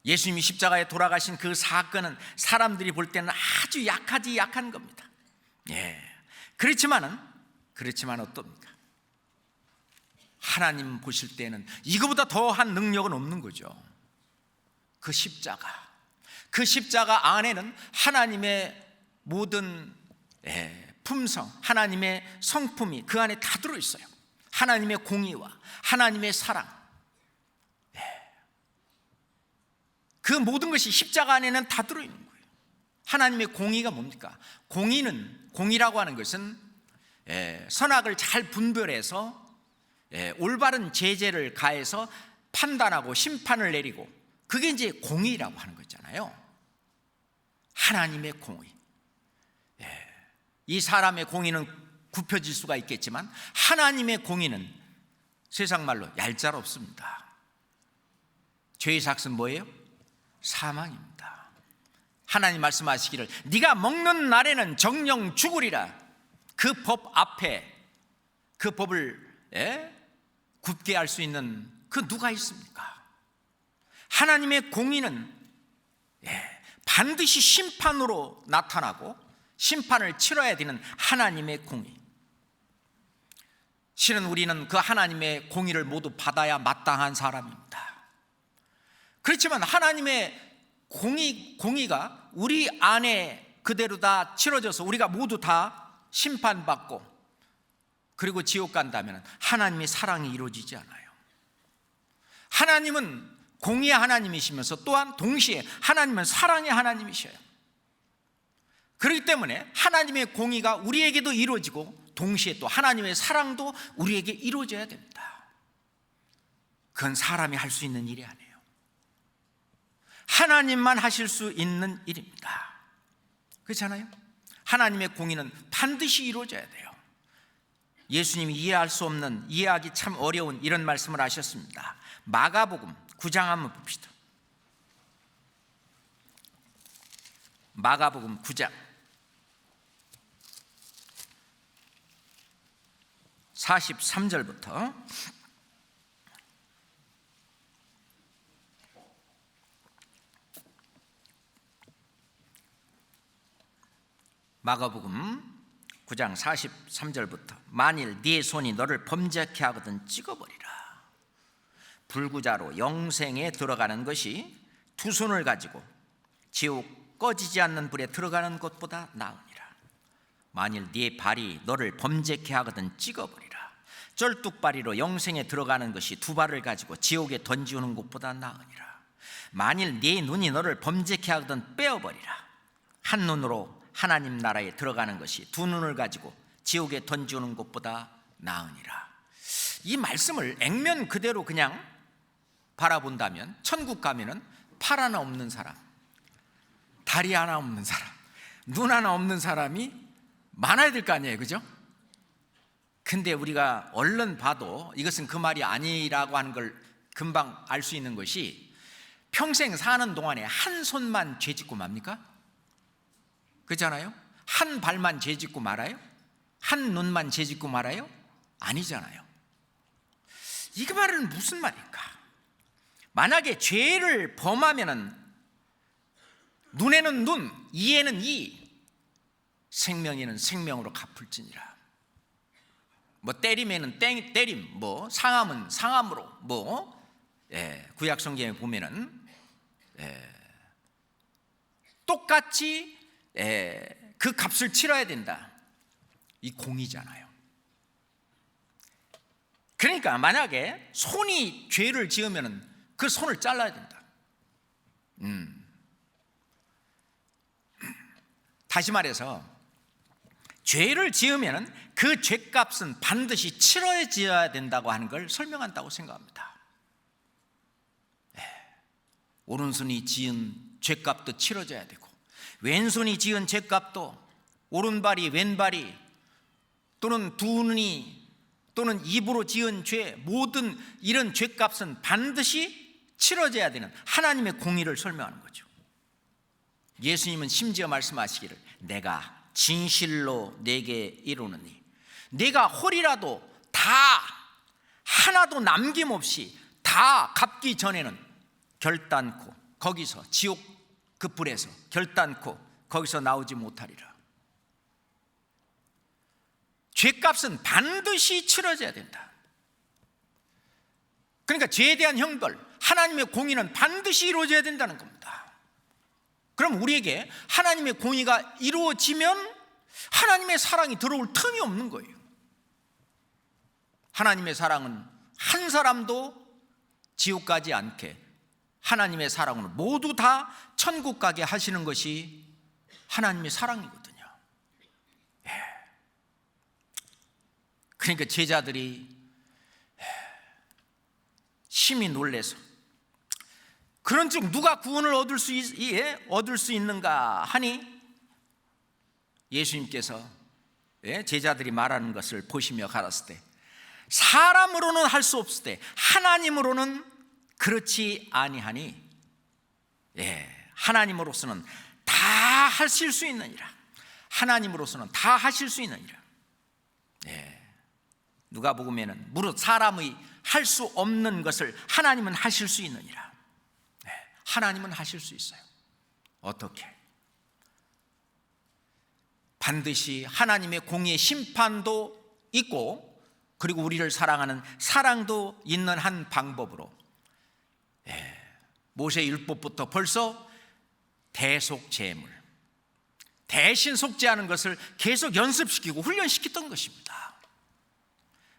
예수님이 십자가에 돌아가신 그 사건은 사람들이 볼 때는 아주 약한 겁니다. 그렇지만 어떻습니까? 하나님 보실 때는 이거보다 더한 능력은 없는 거죠. 그 십자가 안에는 하나님의 모든 품성, 하나님의 성품이 그 안에 다 들어있어요. 하나님의 공의와 하나님의 사랑, 그 모든 것이 십자가 안에는 다 들어있는 거예요. 하나님의 공의가 뭡니까? 공의라고 하는 것은 선악을 잘 분별해서 올바른 제재를 가해서 판단하고 심판을 내리고, 그게 이제 공의라고 하는 거잖아요. 하나님의 공의. 이 사람의 공의는 굽혀질 수가 있겠지만 하나님의 공의는 세상 말로 얄짤없습니다. 죄의 삭은 뭐예요? 사망입니다. 하나님 말씀하시기를 네가 먹는 날에는 정령 죽으리라. 그 법 앞에, 그 법을 굳게 할 수 있는 그 누가 있습니까? 하나님의 공의는 반드시 심판으로 나타나고 심판을 치러야 되는 하나님의 공의. 실은 우리는 그 하나님의 공의를 모두 받아야 마땅한 사람입니다. 그렇지만 하나님의 공의가 우리 안에 그대로 다 치러져서 우리가 모두 다 심판받고 그리고 지옥 간다면 하나님의 사랑이 이루어지지 않아요. 하나님은 공의의 하나님이시면서 또한 동시에 하나님은 사랑의 하나님이셔요. 그렇기 때문에 하나님의 공의가 우리에게도 이루어지고 동시에 또 하나님의 사랑도 우리에게 이루어져야 됩니다. 그건 사람이 할 수 있는 일이 아니에요. 하나님만 하실 수 있는 일입니다. 그렇잖아요? 하나님의 공의는 반드시 이루어져야 돼요. 예수님이 이해할 수 없는, 이해하기 참 어려운 이런 말씀을 하셨습니다. 마가복음 9장 한번 봅시다. 마가복음 9장 43절부터 마가복음 9장 43절부터 만일 네 손이 너를 범죄케 하거든 찍어버리라. 불구자로 영생에 들어가는 것이 두 손을 가지고 지옥 꺼지지 않는 불에 들어가는 것보다 나으니라. 만일 네 발이 너를 범죄케 하거든 찍어버리라. 쩔뚝발이로 영생에 들어가는 것이 두 발을 가지고 지옥에 던지우는 것보다 나으니라. 만일 네 눈이 너를 범죄케 하거든 빼어버리라. 한 눈으로 하나님 나라에 들어가는 것이 두 눈을 가지고 지옥에 던지우는 것보다 나으니라. 이 말씀을 액면 그대로 그냥 바라본다면 천국 가면은 팔 하나 없는 사람, 다리 하나 없는 사람, 눈 하나 없는 사람이 많아야 될 거 아니에요, 그죠? 근데 우리가 얼른 봐도 이것은 그 말이 아니라고 하는 걸 금방 알 수 있는 것이, 평생 사는 동안에 한 손만 죄짓고 맙니까? 그렇잖아요? 한 발만 죄짓고 말아요? 한 눈만 죄짓고 말아요? 아니잖아요. 이 말은 무슨 말일까? 만약에 죄를 범하면은 눈에는 눈, 이에는 이, 생명에는 생명으로 갚을지니라. 뭐 때림에는 때림, 뭐 상함은 상함으로, 구약 성경에 보면은 똑같이 그 값을 치러야 된다. 이 공의잖아요. 그러니까 만약에 손이 죄를 지으면은 그 손을 잘라야 된다. 다시 말해서 죄를 지으면은 그 죄값은 반드시 치러져야 된다고 하는 걸 설명한다고 생각합니다. 오른손이 지은 죄값도 치러져야 되고, 왼손이 지은 죄값도, 오른발이 왼발이 또는 두 눈이 또는 입으로 지은 죄, 모든 이런 죄값은 반드시 치러져야 되는 하나님의 공의를 설명하는 거죠. 예수님은 심지어 말씀하시기를 내가 진실로 내게 이르노니 네가 홀이라도 다 하나도 남김없이 다 갚기 전에는 결단코 거기서 지옥 그 불에서 결단코 거기서 나오지 못하리라. 죄값은 반드시 치러져야 된다. 그러니까 죄에 대한 형벌, 하나님의 공의는 반드시 이루어져야 된다는 겁니다. 그럼 우리에게 하나님의 공의가 이루어지면 하나님의 사랑이 들어올 틈이 없는 거예요. 하나님의 사랑은 한 사람도 지옥 가지 않게, 하나님의 사랑은 모두 다 천국 가게 하시는 것이 하나님의 사랑이거든요. 그러니까 제자들이 심히 놀래서 그런즉 누가 구원을 얻을 수 있는가 하니, 예수님께서 제자들이 말하는 것을 보시며 가라사대 때 사람으로는 할 수 없을 때 하나님으로는 그렇지 아니하니, 하나님으로서는 다 하실 수 있느니라. 하나님으로서는 다 하실 수 있느니라. 누가복음에는 무릇 사람의 할 수 없는 것을 하나님은 하실 수 있느니라. 하나님은 하실 수 있어요. 어떻게? 반드시 하나님의 공의의 심판도 있고, 그리고 우리를 사랑하는 사랑도 있는 한 방법으로, 모세 율법부터 벌써 대속제물, 대신 속죄하는 것을 계속 연습시키고 훈련시켰던 것입니다.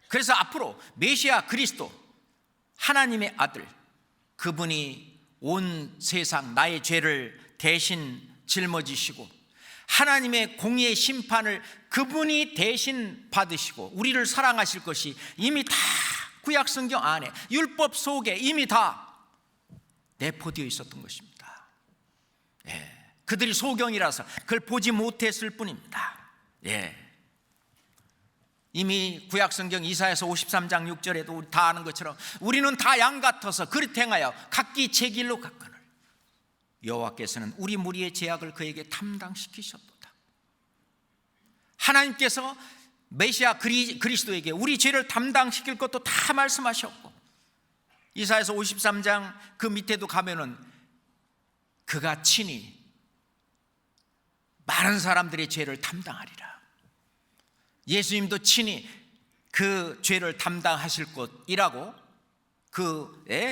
그래서 앞으로 메시아 그리스도, 하나님의 아들, 그분이 온 세상 나의 죄를 대신 짊어지시고 하나님의 공의의 심판을 그분이 대신 받으시고 우리를 사랑하실 것이 이미 다 구약 성경 안에 율법 속에 이미 다 내포되어 있었던 것입니다. 그들이 소경이라서 그걸 보지 못했을 뿐입니다. 이미 구약성경 이사야서 53장 6절에도 우리 다 아는 것처럼 우리는 다 양 같아서 그릇 행하여 각기 제 길로 갔거늘 여호와께서는 우리 무리의 죄악을 그에게 담당시키셨도다. 하나님께서 메시아 그리스도에게 우리 죄를 담당시킬 것도 다 말씀하셨고, 이사야서 53장 그 밑에도 가면은 그가 친히 많은 사람들의 죄를 담당하리라. 예수님도 친히 그 죄를 담당하실 것이라고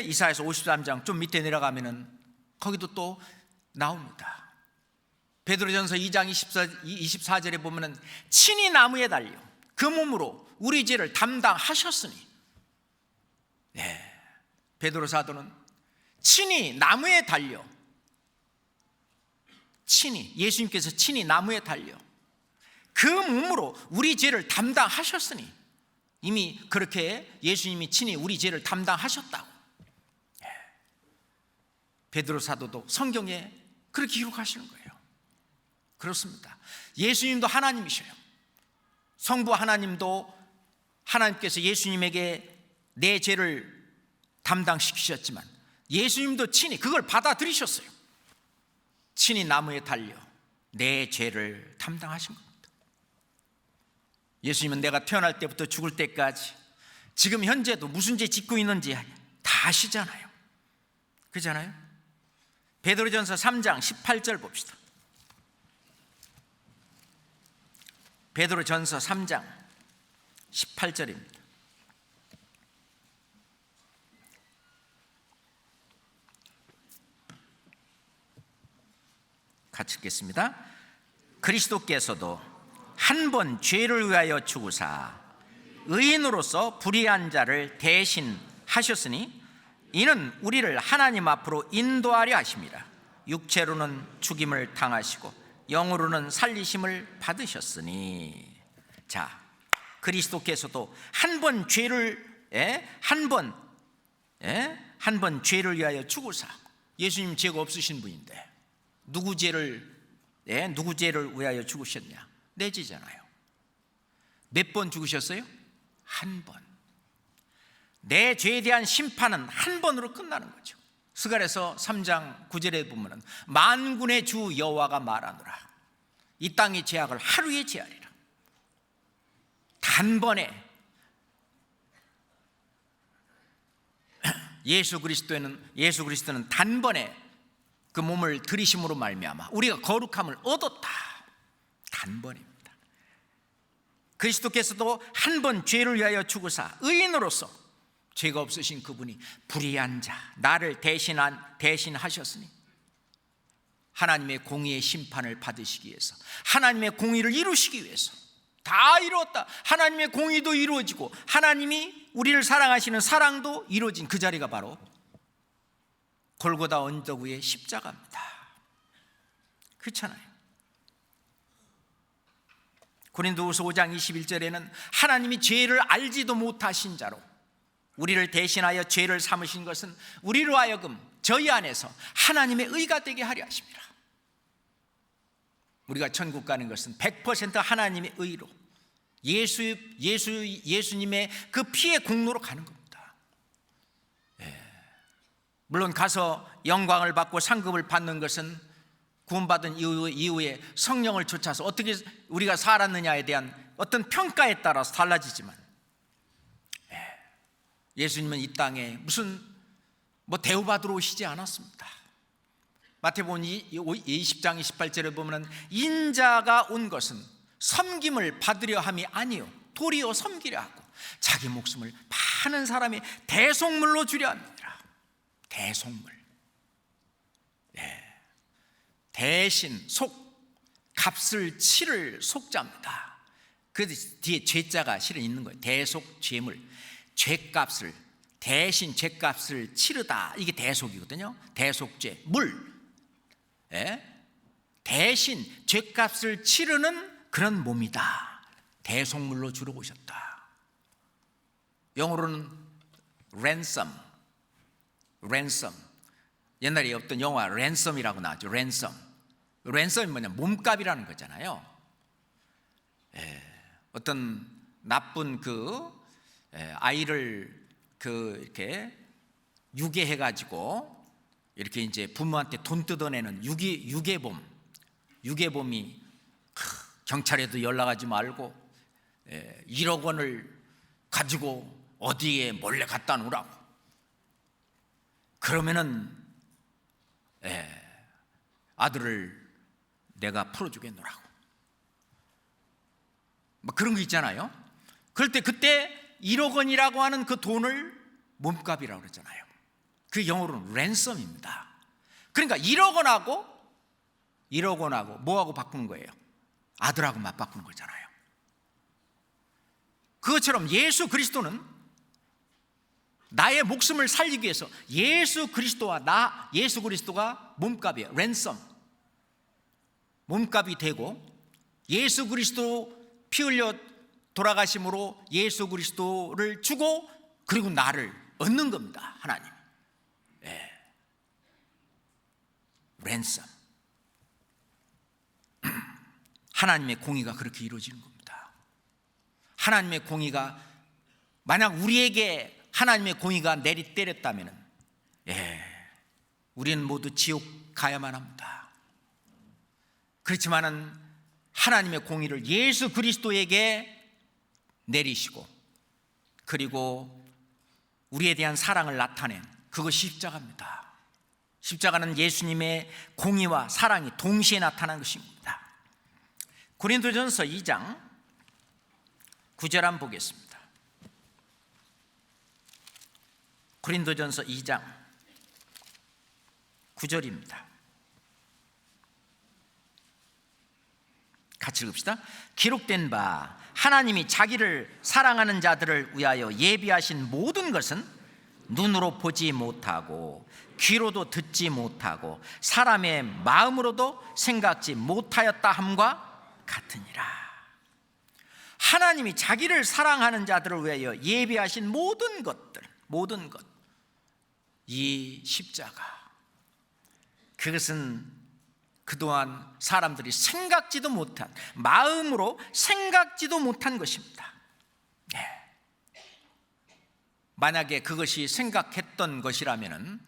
이사야서 53장 좀 밑에 내려가면은 거기도 또 나옵니다. 베드로전서 2장 24절에 보면은 친히 나무에 달려 그 몸으로 우리 죄를 담당하셨으니, 베드로 사도는 친히 나무에 달려, 친히 예수님께서 친히 나무에 달려 그 몸으로 우리 죄를 담당하셨으니, 이미 그렇게 예수님이 친히 우리 죄를 담당하셨다고 베드로 사도도 성경에 그렇게 기록하시는 거예요. 그렇습니다. 예수님도 하나님이셔요. 성부 하나님도 하나님께서 예수님에게 내 죄를 담당시키셨지만 예수님도 친히 그걸 받아들이셨어요. 친히 나무에 달려 내 죄를 담당하신 겁니다. 예수님은 내가 태어날 때부터 죽을 때까지 지금 현재도 무슨 죄 짓고 있는지 다 아시잖아요. 그렇잖아요? 베드로전서 3장 18절 봅시다. 베드로전서 3장 18절입니다. 같이 읽겠습니다. 그리스도께서도 한 번 죄를 위하여 죽으사 의인으로서 불의한 자를 대신하셨으니 이는 우리를 하나님 앞으로 인도하려 하심이라. 육체로는 죽임을 당하시고 영으로는 살리심을 받으셨으니. 자, 그리스도께서도 한 번 죄를 한 번 죄를 위하여 죽으사, 예수님 죄가 없으신 분인데 누구 죄를 위하여 죽으셨냐? 내 죄잖아요. 몇 번 죽으셨어요? 한 번. 내 죄에 대한 심판은 한 번으로 끝나는 거죠. 스가랴서 3장 9절에 보면 만군의 주 여호와가 말하노라, 이 땅의 죄악을 하루에 제하리라. 단번에 예수 그리스도는 단번에 그 몸을 들이심으로 말미암아 우리가 거룩함을 얻었다. 단번입니다. 그리스도께서도 한 번 죄를 위하여 죽으사 의인으로서, 죄가 없으신 그분이 불의한 자 나를 대신하셨으니 하나님의 공의의 심판을 받으시기 위해서, 하나님의 공의를 이루시기 위해서 다 이루었다. 하나님의 공의도 이루어지고 하나님이 우리를 사랑하시는 사랑도 이루어진 그 자리가 바로 골고다 언덕 위의 십자가입니다. 그렇잖아요. 고린도후서 5장 21절에는 하나님이 죄를 알지도 못하신 자로 우리를 대신하여 죄를 삼으신 것은 우리로 하여금 저희 안에서 하나님의 의가 되게 하려 하십니다. 우리가 천국 가는 것은 100% 하나님의 의로 예수님의 그 피의 공로로 가는 겁니다. 물론 가서 영광을 받고 상급을 받는 것은 구원받은 이후에 성령을 쫓아서 어떻게 우리가 살았느냐에 대한 어떤 평가에 따라서 달라지지만, 예수님은 이 땅에 무슨 대우받으러 오시지 않았습니다. 마태복음 20장 28절에 보면 인자가 온 것은 섬김을 받으려 함이 아니요 도리어 섬기려 하고 자기 목숨을 많은 사람의 대속물로 주려 합니다. 대속물. 대신 값을 치를 속자입니다. 그 뒤에 죄자가 실은 있는 거예요. 대속 죄물, 죄값을 대신 죄값을 치르다, 이게 대속이거든요. 대속죄 물, 대신 죄값을 치르는 그런 몸이다. 대속물로 주러 오셨다. 영어로는 ransom. 옛날에 어떤 영화 랜섬이라고 나왔죠. 랜섬이 뭐냐, 몸값이라는 거잖아요. 어떤 나쁜 아이를 이렇게 유괴해가지고 이렇게 이제 부모한테 돈 뜯어내는 유괴범이 경찰에도 연락하지 말고 1억 원을 가지고 어디에 몰래 갖다 놓으라고. 그러면은 아들을 내가 풀어주겠노라고. 뭐 그런 거 있잖아요. 그럴 때 그때 1억 원이라고 하는 그 돈을 몸값이라고 그러잖아요. 그 영어로는 랜섬입니다. 그러니까 1억 원하고 뭐하고 바꾸는 거예요? 아들하고 맞바꾸는 거잖아요. 그것처럼 예수 그리스도는 나의 목숨을 살리기 위해서 예수 그리스도가 몸값이에요. 랜섬, 몸값이 되고 예수 그리스도 피 흘려 돌아가심으로 예수 그리스도를 주고 그리고 나를 얻는 겁니다. 하나님. 랜섬. 하나님의 공의가 그렇게 이루어지는 겁니다. 하나님의 공의가 만약 우리에게 하나님의 공의가 내리때렸다면 우리는 모두 지옥 가야만 합니다. 그렇지만은 하나님의 공의를 예수 그리스도에게 내리시고 그리고 우리에 대한 사랑을 나타낸 그것이 십자가입니다. 십자가는 예수님의 공의와 사랑이 동시에 나타난 것입니다. 고린도전서 2장 9절 한번 보겠습니다. 고린도전서 2장 9절입니다. 같이 읽읍시다. 기록된 바 하나님이 자기를 사랑하는 자들을 위하여 예비하신 모든 것은 눈으로 보지 못하고 귀로도 듣지 못하고 사람의 마음으로도 생각지 못하였다 함과 같으니라. 하나님이 자기를 사랑하는 자들을 위하여 예비하신 모든 것, 이 십자가, 그것은 그동안 사람들이 생각지도 못한, 마음으로 생각지도 못한 것입니다. 만약에 그것이 생각했던 것이라면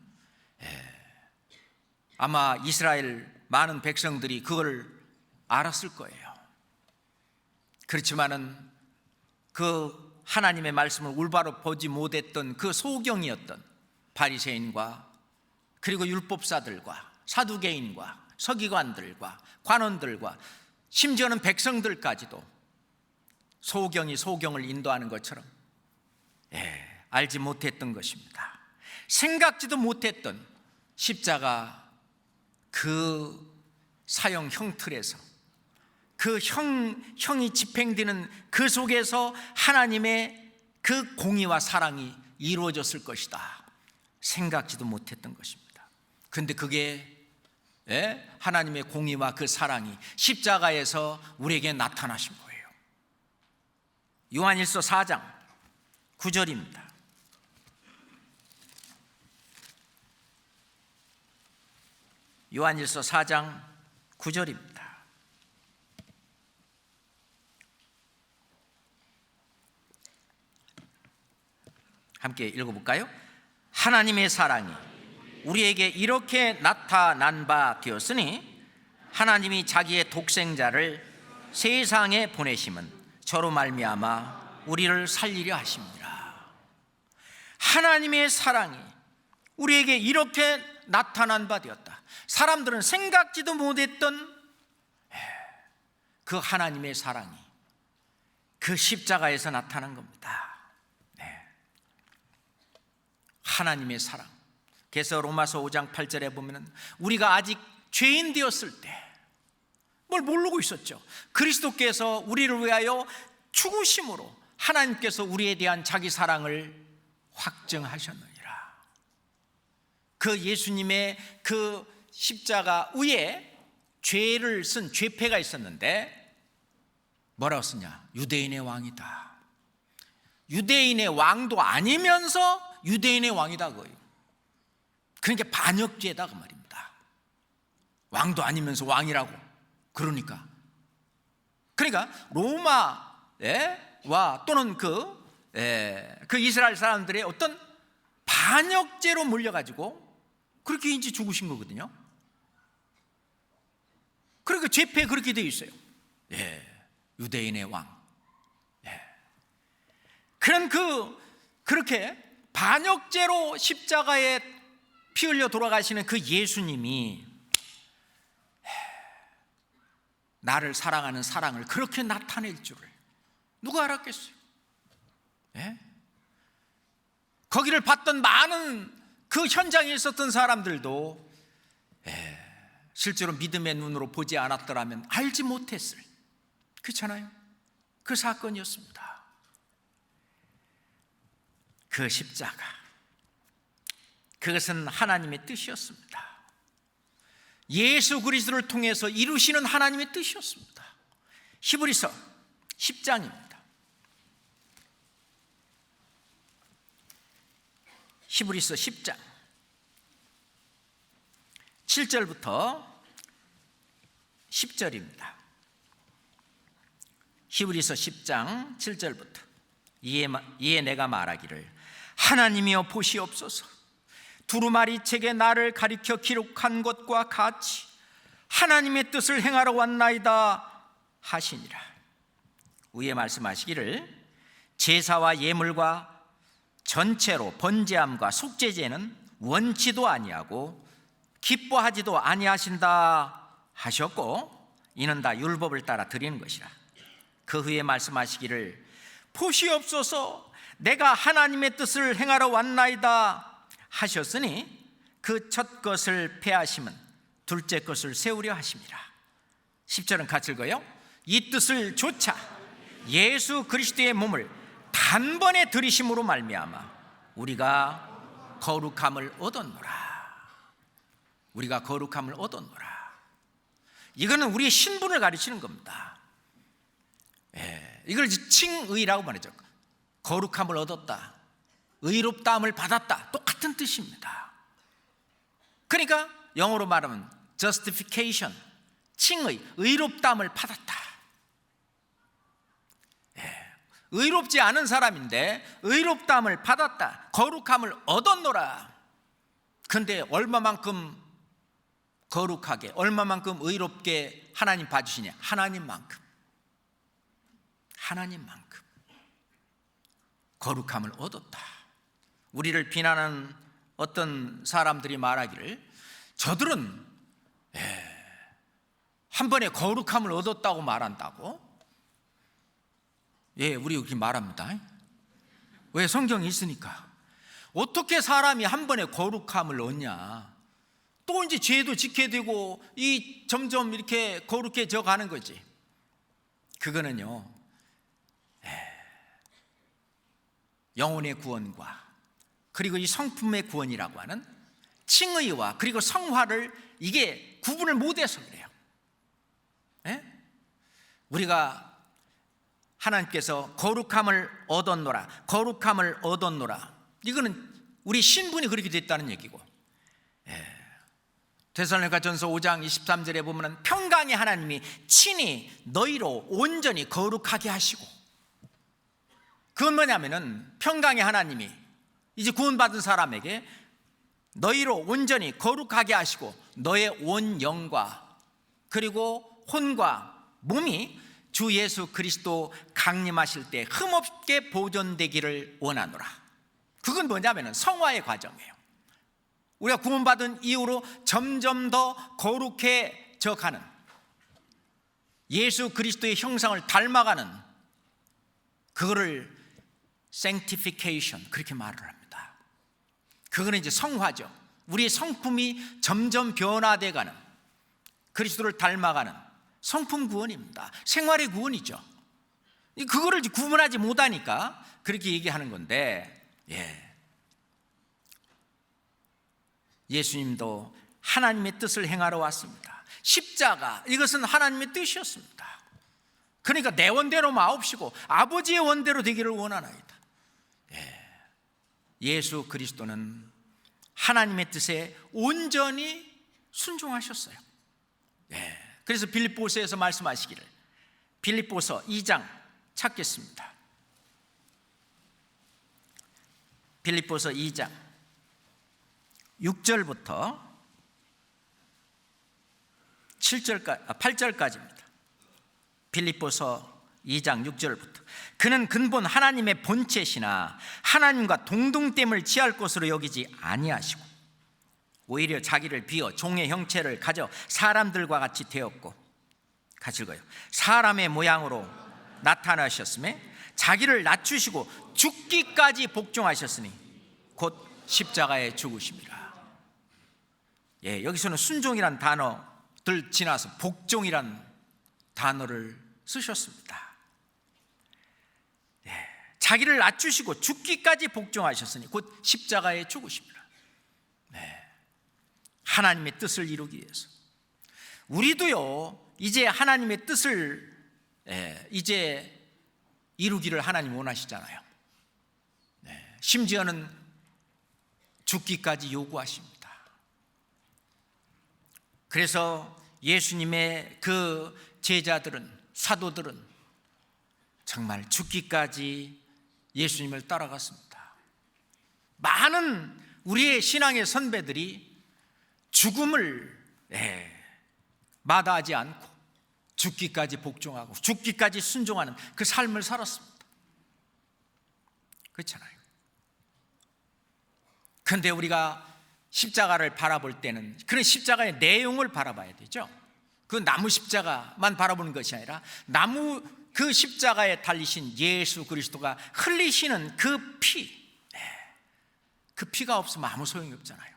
아마 이스라엘 많은 백성들이 그걸 알았을 거예요. 그렇지만은 그 하나님의 말씀을 올바로 보지 못했던 그 소경이었던 바리새인과 그리고 율법사들과 사두개인과 서기관들과 관원들과 심지어는 백성들까지도 소경이 소경을 인도하는 것처럼 알지 못했던 것입니다. 생각지도 못했던 십자가 그 사형 형틀에서 그 형이 집행되는 그 속에서 하나님의 그 공의와 사랑이 이루어졌을 것이다. 생각지도 못했던 것입니다. 그런데 그게 하나님의 공의와 그 사랑이 십자가에서 우리에게 나타나신 거예요. 요한일서 4장 9절입니다. 요한일서 4장 9절입니다. 함께 읽어볼까요? 하나님의 사랑이 우리에게 이렇게 나타난 바 되었으니 하나님이 자기의 독생자를 세상에 보내심은 저로 말미암아 우리를 살리려 하심이라. 하나님의 사랑이 우리에게 이렇게 나타난 바 되었다. 사람들은 생각지도 못했던 그 하나님의 사랑이 그 십자가에서 나타난 겁니다. 하나님의 사랑. 그래서 로마서 5장 8절에 보면 우리가 아직 죄인 되었을 때 뭘 모르고 있었죠. 그리스도께서 우리를 위하여 죽으심으로 하나님께서 우리에 대한 자기 사랑을 확증하셨느니라. 그 예수님의 그 십자가 위에 죄를 쓴 죄패가 있었는데 뭐라고 쓰냐? 유대인의 왕이다. 유대인의 왕도 아니면서 유대인의 왕이다. 거예요. 그러니까 반역죄다 그 말입니다. 왕도 아니면서 왕이라고. 그러니까 로마와 또는 그 이스라엘 사람들의 어떤 반역죄로 몰려가지고 그렇게 이제 죽으신 거거든요. 그러니까 죄패에 그렇게 되어 있어요. 유대인의 왕. 그렇게 반역죄로 십자가에 피 흘려 돌아가시는 그 예수님이 나를 사랑하는 사랑을 그렇게 나타낼 줄을 누가 알았겠어요? 거기를 봤던 많은 그 현장에 있었던 사람들도 실제로 믿음의 눈으로 보지 않았더라면 알지 못했을, 그렇잖아요? 그 사건이었습니다. 그 십자가, 그것은 하나님의 뜻이었습니다. 예수 그리스도를 통해서 이루시는 하나님의 뜻이었습니다. 히브리서 10장입니다. 히브리서 10장 7절부터 10절입니다. 히브리서 10장 7절부터 이에 내가 말하기를 하나님이여 보시옵소서, 두루마리 책에 나를 가리켜 기록한 것과 같이 하나님의 뜻을 행하러 왔나이다 하시니라. 위에 말씀하시기를 제사와 예물과 전체로 번제함과 속죄제는 원치도 아니하고 기뻐하지도 아니하신다 하셨고, 이는 다 율법을 따라 드리는 것이라. 그 후에 말씀하시기를 보시옵소서, 내가 하나님의 뜻을 행하러 왔나이다 하셨으니 그 첫 것을 폐하심은 둘째 것을 세우려 하심이라. 10절은 같이 읽어요. 이 뜻을 조차 예수 그리스도의 몸을 단번에 들이심으로 말미암아 우리가 거룩함을 얻었노라. 우리가 거룩함을 얻었노라. 이거는 우리의 신분을 가르치는 겁니다. 이걸 칭의라고 말하죠. 거룩함을 얻었다, 의롭다함을 받았다, 똑같은 뜻입니다. 그러니까 영어로 말하면 justification, 칭의, 의롭다함을 받았다. 의롭지 않은 사람인데 의롭다함을 받았다, 거룩함을 얻었노라. 그런데 얼마만큼 거룩하게, 얼마만큼 의롭게 하나님 봐주시냐? 하나님만큼 거룩함을 얻었다. 우리를 비난하는 어떤 사람들이 말하기를 저들은 한 번에 거룩함을 얻었다고 말한다고. 우리 여기 말합니다. 왜? 성경이 있으니까. 어떻게 사람이 한 번에 거룩함을 얻냐? 또 이제 죄도 지켜야 되고 점점 이렇게 거룩해져 가는 거지. 그거는요, 영혼의 구원과 그리고 이 성품의 구원이라고 하는 칭의와 그리고 성화를 이게 구분을 못해서 그래요. 우리가 하나님께서 거룩함을 얻었노라, 이거는 우리 신분이 그렇게 됐다는 얘기고, 데살로니가전서 5장 23절에 보면 평강의 하나님이 친히 너희로 온전히 거룩하게 하시고, 그건 뭐냐면은 평강의 하나님이 이제 구원받은 사람에게 너희로 온전히 거룩하게 하시고 너의 온 영과 그리고 혼과 몸이 주 예수 그리스도 강림하실 때 흠없게 보존되기를 원하노라. 그건 뭐냐면은 성화의 과정이에요. 우리가 구원받은 이후로 점점 더 거룩해져 가는, 예수 그리스도의 형상을 닮아가는, 그거를 sanctification 그렇게 말을 합니다. 그거는 이제 성화죠. 우리의 성품이 점점 변화돼 가는, 그리스도를 닮아가는 성품 구원입니다. 생활의 구원이죠. 그거를 구분하지 못하니까 그렇게 얘기하는 건데, 예수님도 하나님의 뜻을 행하러 왔습니다. 십자가, 이것은 하나님의 뜻이었습니다. 그러니까 내 원대로 마옵시고 아버지의 원대로 되기를 원하나이다. 예수 그리스도는 하나님의 뜻에 온전히 순종하셨어요. 그래서 빌립보서에서 말씀하시기를, 빌립보서 2장 찾겠습니다. 빌립보서 2장 6절부터 8절까지입니다. 빌립보서 2장 6절부터. 그는 근본 하나님의 본체시나 하나님과 동등됨을 취할 것으로 여기지 아니하시고 오히려 자기를 비어 종의 형체를 가져 사람들과 같이 되었고, 같이 읽어요. 사람의 모양으로 나타나셨음에 자기를 낮추시고 죽기까지 복종하셨으니 곧 십자가에 죽으심이라. 여기서는 순종이란 단어들 지나서 복종이란 단어를 쓰셨습니다. 자기를 낮추시고 죽기까지 복종하셨으니 곧 십자가에 죽으심이라. 하나님의 뜻을 이루기 위해서. 우리도요, 이제 하나님의 뜻을 이제 이루기를 하나님 원하시잖아요. 심지어는 죽기까지 요구하십니다. 그래서 예수님의 그 제자들은, 사도들은 정말 죽기까지 예수님을 따라갔습니다. 많은 우리의 신앙의 선배들이 죽음을 마다하지 않고 죽기까지 복종하고 죽기까지 순종하는 그 삶을 살았습니다. 그렇잖아요. 그런데 우리가 십자가를 바라볼 때는 그런 십자가의 내용을 바라봐야 되죠. 그 나무 십자가만 바라보는 것이 아니라 나무 그 십자가에 달리신 예수 그리스도가 흘리시는 그 피, 그 피가 없으면 아무 소용이 없잖아요.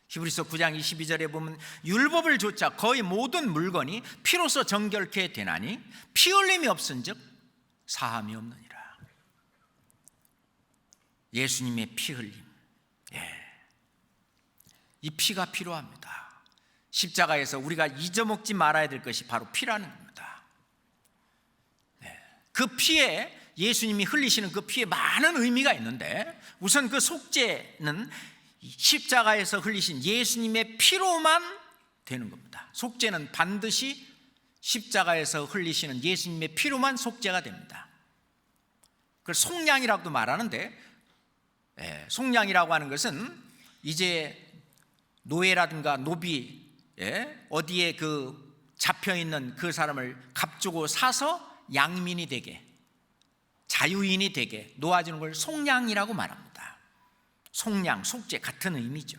히브리서 9장 22절에 보면 율법을 조차 거의 모든 물건이 피로서 정결케 되나니 피 흘림이 없은즉 사함이 없느니라. 예수님의 피 흘림, 이 피가 필요합니다. 십자가에서 우리가 잊어먹지 말아야 될 것이 바로 피라는 겁니다. 그 피에, 예수님이 흘리시는 그 피에 많은 의미가 있는데, 우선 그 속죄는 십자가에서 흘리신 예수님의 피로만 되는 겁니다. 속죄는 반드시 십자가에서 흘리시는 예수님의 피로만 속죄가 됩니다. 그걸 속량이라고도 말하는데, 속량이라고 하는 것은 이제 노예라든가 노비, 어디에 그 잡혀있는 그 사람을 값주고 사서 양민이 되게, 자유인이 되게 놓아주는 걸 속량이라고 말합니다. 속량, 속죄 같은 의미죠.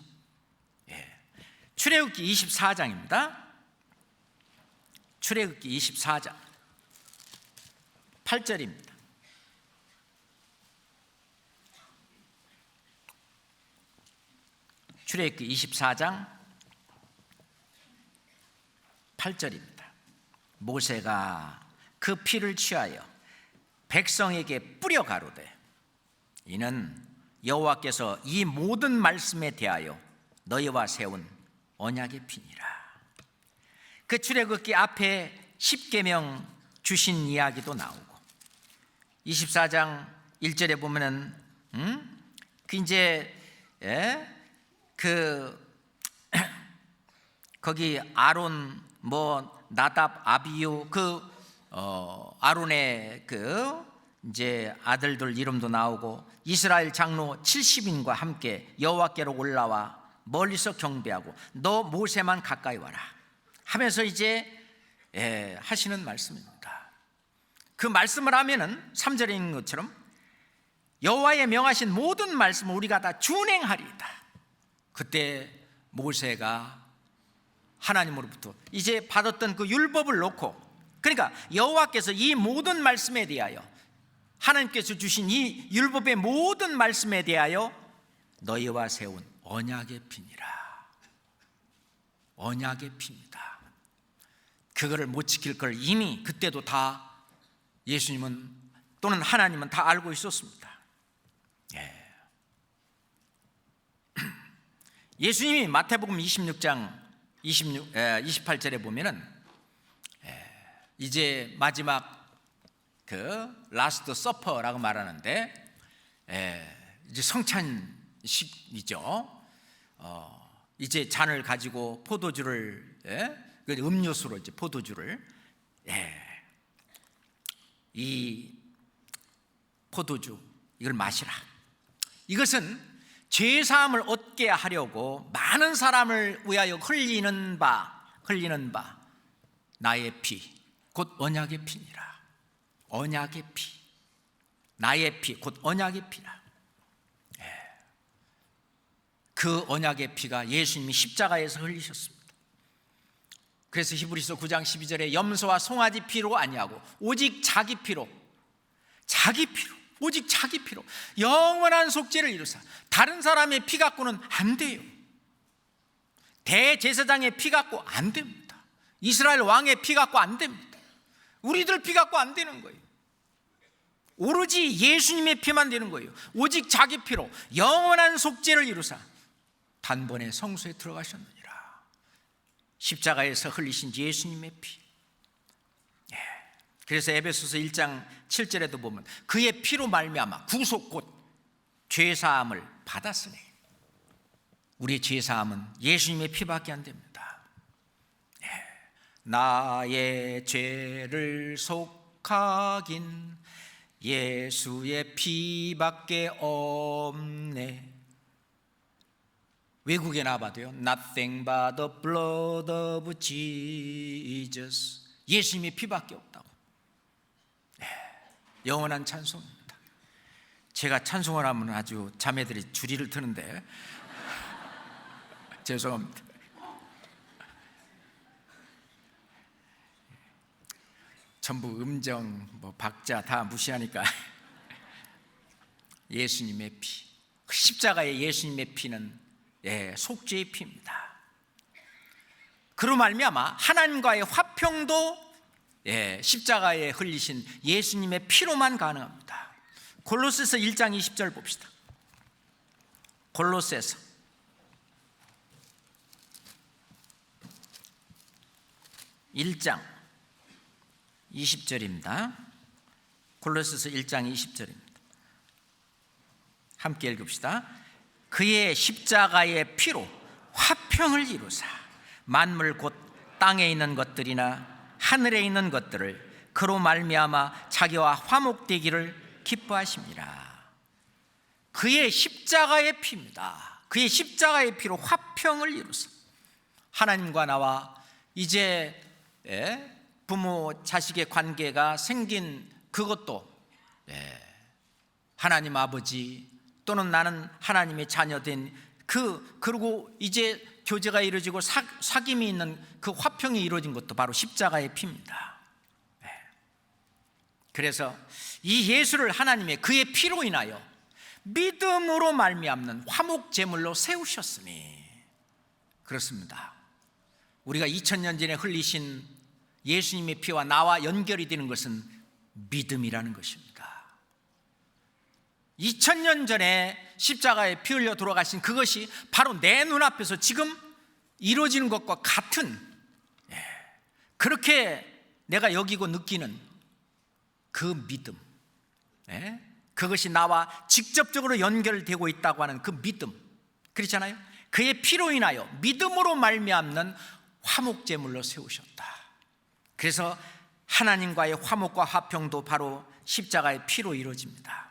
출애굽기 24장입니다. 출애굽기 24장 8절입니다. 출애굽기 24장 8절입니다. 모세가 그 피를 취하여 백성에게 뿌려 가로되 이는 여호와께서 이 모든 말씀에 대하여 너희와 세운 언약의 피니라. 그 출애굽기 앞에 십계명 주신 이야기도 나오고 24장 1절에 보면은 그 이제 거기 아론 나답 아비유 아론의 이제 아들들 이름도 나오고 이스라엘 장로 70인과 함께 여호와께로 올라와 멀리서 경배하고 너 모세만 가까이 와라 하면서 이제 하시는 말씀입니다. 그 말씀을 하면은 3절에 있는 것처럼 여호와의 명하신 모든 말씀을 우리가 다 준행하리이다. 그때 모세가 하나님으로부터 이제 받았던 그 율법을 놓고, 그러니까 여호와께서 이 모든 말씀에 대하여, 하나님께서 주신 이 율법의 모든 말씀에 대하여 너희와 세운 언약의 피니라. 언약의 피입니다. 그거를 못 지킬 걸 이미 그때도 다 예수님은 또는 하나님은 다 알고 있었습니다. 예수님이 마태복음 26장 28절에 보면은 이제 마지막 그 라스트 서퍼라고 말하는데 이제 성찬 식이죠. 이제 잔을 가지고 포도주를, 음료수로 이제 포도주를, 이 포도주 이걸 마시라. 이것은 죄사함을 얻게 하려고 많은 사람을 위하여 흘리는 바 나의 피, 곧 언약의 피니라. 언약의 피, 나의 피, 곧 언약의 피라. 그 언약의 피가 예수님이 십자가에서 흘리셨습니다. 그래서 히브리서 9장 12절에 염소와 송아지 피로 아니하고 오직 자기 피로, 오직 자기 피로 영원한 속죄를 이루사. 다른 사람의 피 갖고는 안 돼요. 대제사장의 피 갖고 안 됩니다. 이스라엘 왕의 피 갖고 안 됩니다. 우리들 피 갖고 안 되는 거예요. 오로지 예수님의 피만 되는 거예요. 오직 자기 피로 영원한 속죄를 이루사 단번에 성소에 들어가셨느니라. 십자가에서 흘리신 예수님의 피. 그래서 에베소서 1장 7절에도 보면 그의 피로 말미암아 구속 곧 죄사함을 받았으니, 우리의 죄사함은 예수님의 피밖에 안 됩니다. 나의 죄를 속하긴 예수의 피밖에 없네. 외국에 나와봐도요, Nothing but the blood of Jesus. 예수님의 피밖에 없다고. 영원한 찬송입니다. 제가 찬송을 하면 아주 자매들이 주리를 트는데 죄송합니다. 전부 음정, 박자 다 무시하니까 예수님의 피, 십자가의 예수님의 피는 속죄의 피입니다. 그로 말미암아 하나님과의 화평도 십자가에 흘리신 예수님의 피로만 가능합니다. 골로새서 1장 20절 봅시다. 골로새서 1장 20절입니다. 골로새서 1장 20절입니다. 함께 읽읍시다. 그의 십자가의 피로 화평을 이루사 만물 곧 땅에 있는 것들이나 하늘에 있는 것들을 그로 말미암아 자기와 화목되기를 기뻐하십니다. 그의 십자가의 피입니다. 그의 십자가의 피로 화평을 이루사 하나님과 나와 이제 부모 자식의 관계가 생긴 그것도 하나님 아버지 또는 나는 하나님의 자녀된 그리고 이제 교제가 이루어지고 사귐이 있는 그 화평이 이루어진 것도 바로 십자가의 피입니다. 그래서 이 예수를 하나님의 그의 피로 인하여 믿음으로 말미암는 화목 제물로 세우셨으니, 그렇습니다. 우리가 2000년 전에 흘리신 예수님의 피와 나와 연결이 되는 것은 믿음이라는 것입니다. 2000년 전에 십자가에 피 흘려 돌아가신 그것이 바로 내 눈앞에서 지금 이루어지는 것과 같은, 그렇게 내가 여기고 느끼는 그 믿음, 그것이 나와 직접적으로 연결되고 있다고 하는 그 믿음, 그렇잖아요. 그의 피로 인하여 믿음으로 말미암는 화목제물로 세우셨다. 그래서 하나님과의 화목과 화평도 바로 십자가의 피로 이루어집니다.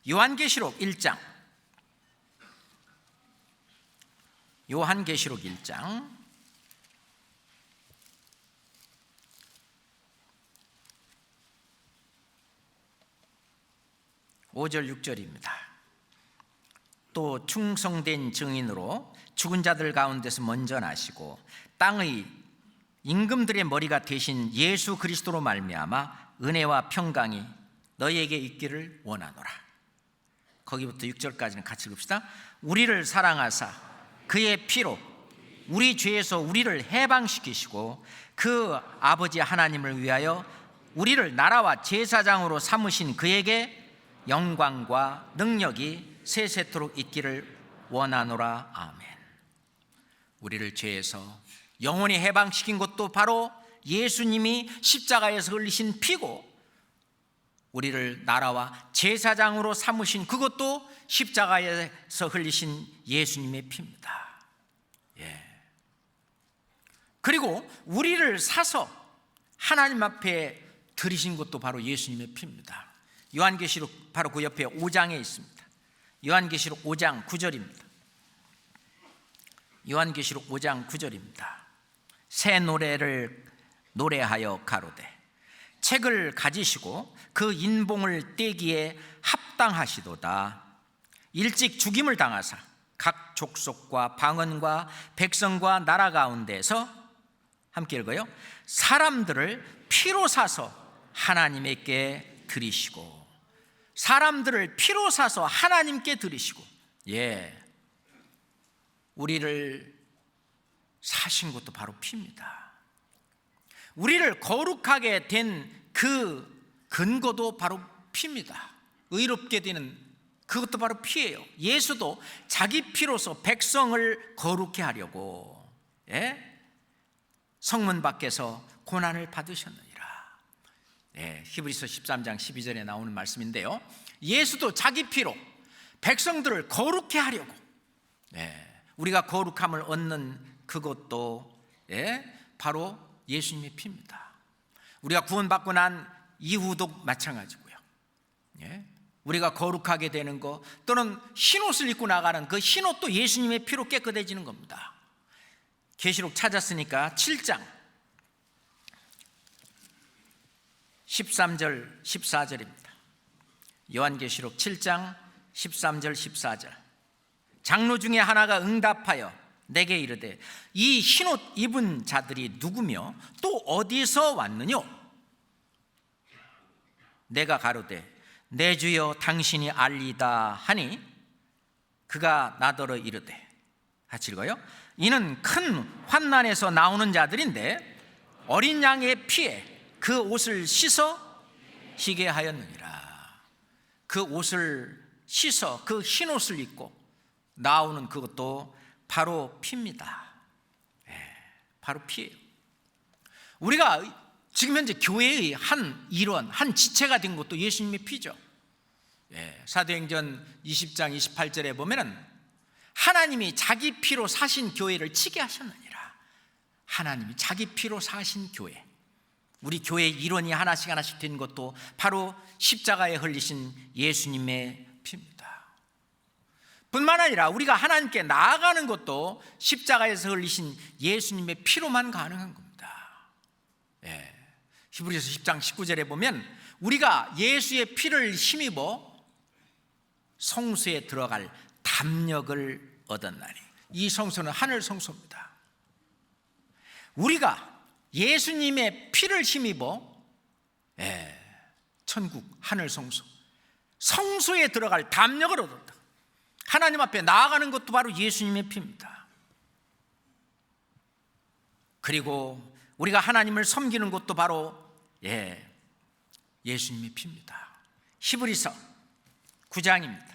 요한계시록 1장 5절 6절입니다. 또 충성된 증인으로 죽은 자들 가운데서 먼저 나시고 땅의 임금들의 머리가 되신 예수 그리스도로 말미암아 은혜와 평강이 너희에게 있기를 원하노라. 거기부터 6절까지는 같이 읽읍시다. 우리를 사랑하사 그의 피로 우리 죄에서 우리를 해방시키시고 그 아버지 하나님을 위하여 우리를 나라와 제사장으로 삼으신 그에게 영광과 능력이 세세토록 있기를 원하노라. 아멘. 우리를 죄에서 영원히 해방시킨 것도 바로 예수님이 십자가에서 흘리신 피고, 우리를 나라와 제사장으로 삼으신 그것도 십자가에서 흘리신 예수님의 피입니다. 그리고 우리를 사서 하나님 앞에 드리신 것도 바로 예수님의 피입니다. 요한계시록 바로 그 옆에 5장에 있습니다. 요한계시록 5장 9절입니다. 요한계시록 5장 9절입니다. 새 노래를 노래하여 가로되 책을 가지시고 그 인봉을 떼기에 합당하시도다. 일찍 죽임을 당하사 각 족속과 방언과 백성과 나라 가운데서 함께 읽어요. 사람들을 피로 사서 하나님께 드리시고, 사람들을 피로 사서 하나님께 드리시고, 우리를 사신 것도 바로 피입니다. 우리를 거룩하게 된 그 근거도 바로 피입니다. 의롭게 되는 그것도 바로 피예요. 예수도 자기 피로서 백성을 거룩해 하려고 성문 밖에서 고난을 받으셨느니라. 히브리서 13장 12절에 나오는 말씀인데요, 예수도 자기 피로 백성들을 거룩해 하려고, 우리가 거룩함을 얻는 그것도 바로 예수님의 피입니다. 우리가 구원받고 난 이후도 마찬가지고요. 우리가 거룩하게 되는 것, 또는 흰옷을 입고 나가는 그 흰옷도 예수님의 피로 깨끗해지는 겁니다. 계시록 찾았으니까 7장 13절 14절입니다. 요한계시록 7장 13절 14절. 장로 중에 하나가 응답하여 내게 이르되 이 흰옷 입은 자들이 누구며 또 어디서 왔느뇨? 내가 가로되 내 주여 당신이 알리다 하니 그가 나더러 이르되, 같이 읽어요. 이는 큰 환난에서 나오는 자들인데 어린 양의 피에 그 옷을 씻어 희게 하였느니라. 그 옷을 씻어 그 흰옷을 입고 나오는 그것도 바로 피입니다. 바로 피예요. 우리가 지금 현재 교회의 한 일원, 한 지체가 된 것도 예수님의 피죠. 사도행전 20장 28절에 보면은 하나님이 자기 피로 사신 교회를 치게 하셨느니라. 하나님이 자기 피로 사신 교회, 우리 교회의 일원이 하나씩 하나씩 된 것도 바로 십자가에 흘리신 예수님의 피입니다. 뿐만 아니라 우리가 하나님께 나아가는 것도 십자가에서 흘리신 예수님의 피로만 가능한 겁니다. 히브리서 10장 19절에 보면 우리가 예수의 피를 힘입어 성소에 들어갈 담력을 얻었나니, 이 성소는 하늘 성소입니다. 우리가 예수님의 피를 힘입어 천국 하늘 성소, 성소에 들어갈 담력을 얻었다. 하나님 앞에 나아가는 것도 바로 예수님의 피입니다. 그리고 우리가 하나님을 섬기는 것도 바로 예수님의 피입니다. 히브리서 9장입니다.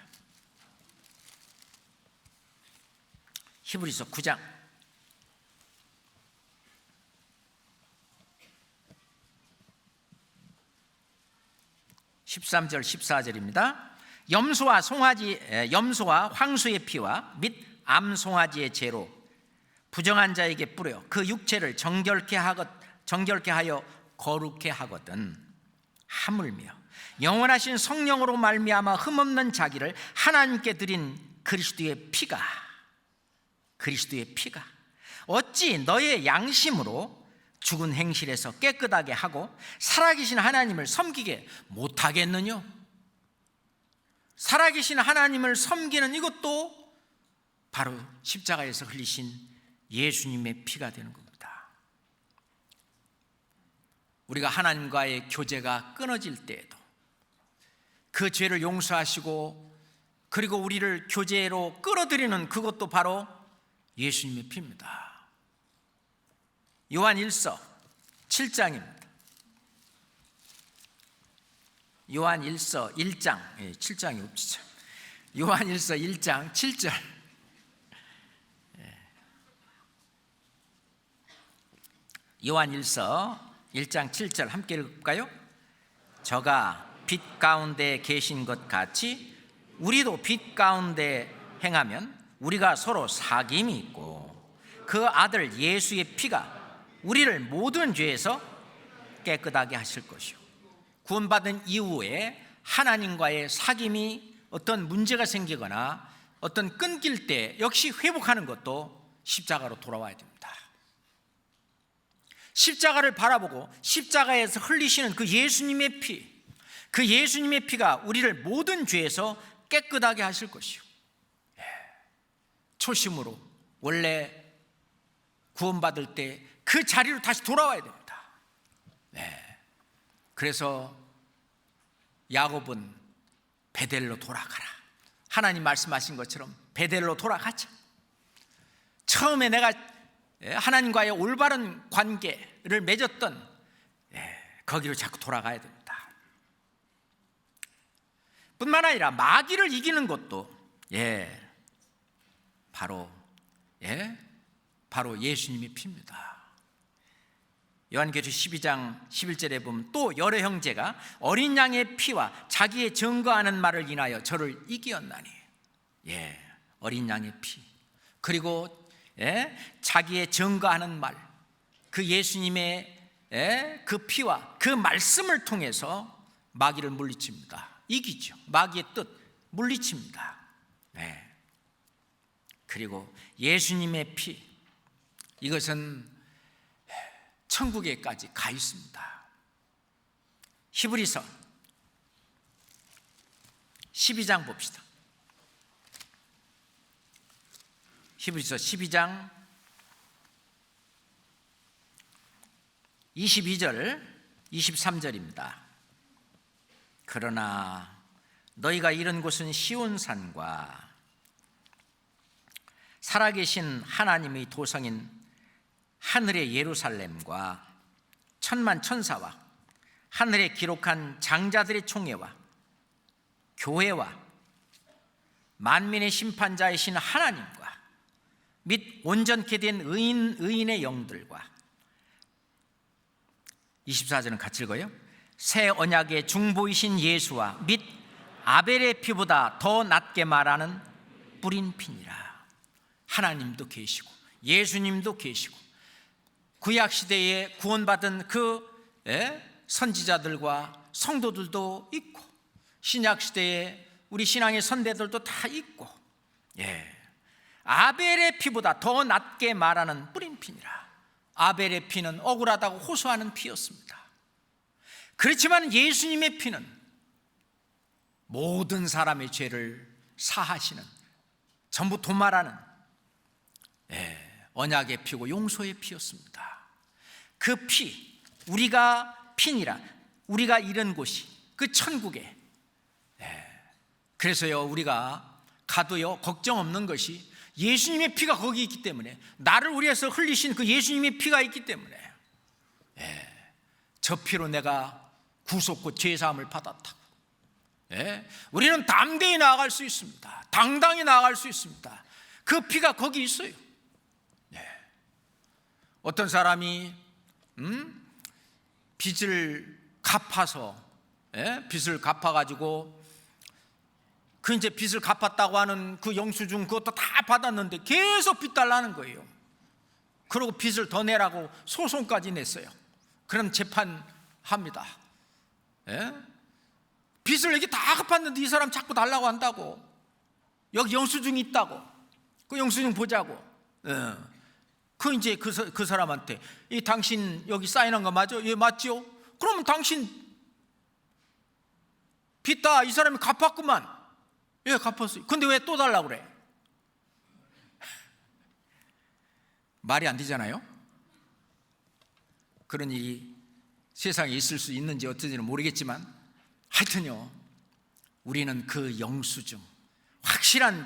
히브리서 9장 13절 14절입니다. 염소와 황소의 피와 및 암송아지의 죄로 부정한 자에게 뿌려 그 육체를 정결케 하여 거룩해 하거든, 하물며 영원하신 성령으로 말미암아 흠없는 자기를 하나님께 드린 그리스도의 피가 어찌 너의 양심으로 죽은 행실에서 깨끗하게 하고 살아계신 하나님을 섬기게 못하겠느냐? 살아계신 하나님을 섬기는 이것도 바로 십자가에서 흘리신 예수님의 피가 되는 겁니다. 우리가 하나님과의 교제가 끊어질 때에도 그 죄를 용서하시고 그리고 우리를 교제로 끌어들이는 그것도 바로 예수님의 피입니다. 요한 1서 7장입니다. 요한 1서 1장 7장이 없죠. 요한 1서 1장 7절. 요한 1서 1장 7절 함께 읽을까요? 저가 빛 가운데 계신 것 같이 우리도 빛 가운데 행하면 우리가 서로 사귐이 있고 그 아들 예수의 피가 우리를 모든 죄에서 깨끗하게 하실 것이요. 구원받은 이후에 하나님과의 사귐이 어떤 문제가 생기거나 어떤 끊길 때 역시 회복하는 것도 십자가로 돌아와야 됩니다. 십자가를 바라보고 십자가에서 흘리시는 그 예수님의 피, 그 예수님의 피가 우리를 모든 죄에서 깨끗하게 하실 것이요. 초심으로 원래 구원받을 때 그 자리로 다시 돌아와야 됩니다. 그래서 야곱은 베델로 돌아가라. 하나님 말씀하신 것처럼 베델로 돌아가자. 처음에 내가 하나님과의 올바른 관계를 맺었던 거기로 자꾸 돌아가야 됩니다. 뿐만 아니라 마귀를 이기는 것도 바로 예수님의 피입니다. 요한계시록 12장 11절에 보면 또 여러 형제가 어린 양의 피와 자기의 증거하는 말을 인하여 저를 이기었나니. 어린 양의 피, 그리고 자기의 증거하는 말, 그 예수님의 그 피와 그 말씀을 통해서 마귀를 물리칩니다. 이기죠. 마귀의 뜻 물리칩니다. 그리고 예수님의 피, 이것은 천국에까지 가 있습니다. 히브리서 12장 봅시다. 히브리서 12장 22절 23절입니다. 그러나 너희가 이른 곳은 시온산과 살아계신 하나님의 도성인 하늘의 예루살렘과 천만 천사와 하늘에 기록한 장자들의 총회와 교회와 만민의 심판자이신 하나님과 및 온전케 된 의인의 영들과 24절은 같이 읽어요. 새 언약의 중보이신 예수와 및 아벨의 피보다 더 낫게 말하는 뿌린 피니라. 하나님도 계시고 예수님도 계시고 구약시대에 구원받은 그 선지자들과 성도들도 있고 신약시대에 우리 신앙의 선배들도 다 있고 아벨의 피보다 더 낫게 말하는 뿌린 피니라. 아벨의 피는 억울하다고 호소하는 피였습니다. 그렇지만 예수님의 피는 모든 사람의 죄를 사하시는, 전부 도말하는 언약의 피고 용서의 피였습니다. 그 피, 우리가 피니라, 우리가 이른 곳이 그 천국에. 그래서요, 우리가 가도요 걱정 없는 것이 예수님의 피가 거기 있기 때문에, 나를 위해서 흘리신 그 예수님의 피가 있기 때문에 저 피로 내가 구속고 죄사함을 받았다고 우리는 담대히 나아갈 수 있습니다. 당당히 나아갈 수 있습니다. 그 피가 거기 있어요. 어떤 사람이 빚을 갚아서 빚을 갚아가지고 그 이제 빚을 갚았다고 하는 그 영수증 그것도 다 받았는데 계속 빚 달라는 거예요. 그리고 빚을 더 내라고 소송까지 냈어요. 그럼 재판합니다. 빚을 이게 다 갚았는데 이 사람 자꾸 달라고 한다고. 여기 영수증이 있다고. 그 영수증 보자고. 그 이제 그 사람한테 이 당신 여기 사인한 거 맞아? 예, 맞죠? 그러면 당신 빚 다 이 사람이 갚았구만. 예, 갚았어요. 근데 왜 또 달라고 그래? 말이 안 되잖아요. 그런 일이 세상에 있을 수 있는지 어떤지는 모르겠지만 하여튼요, 우리는 그 영수증, 확실한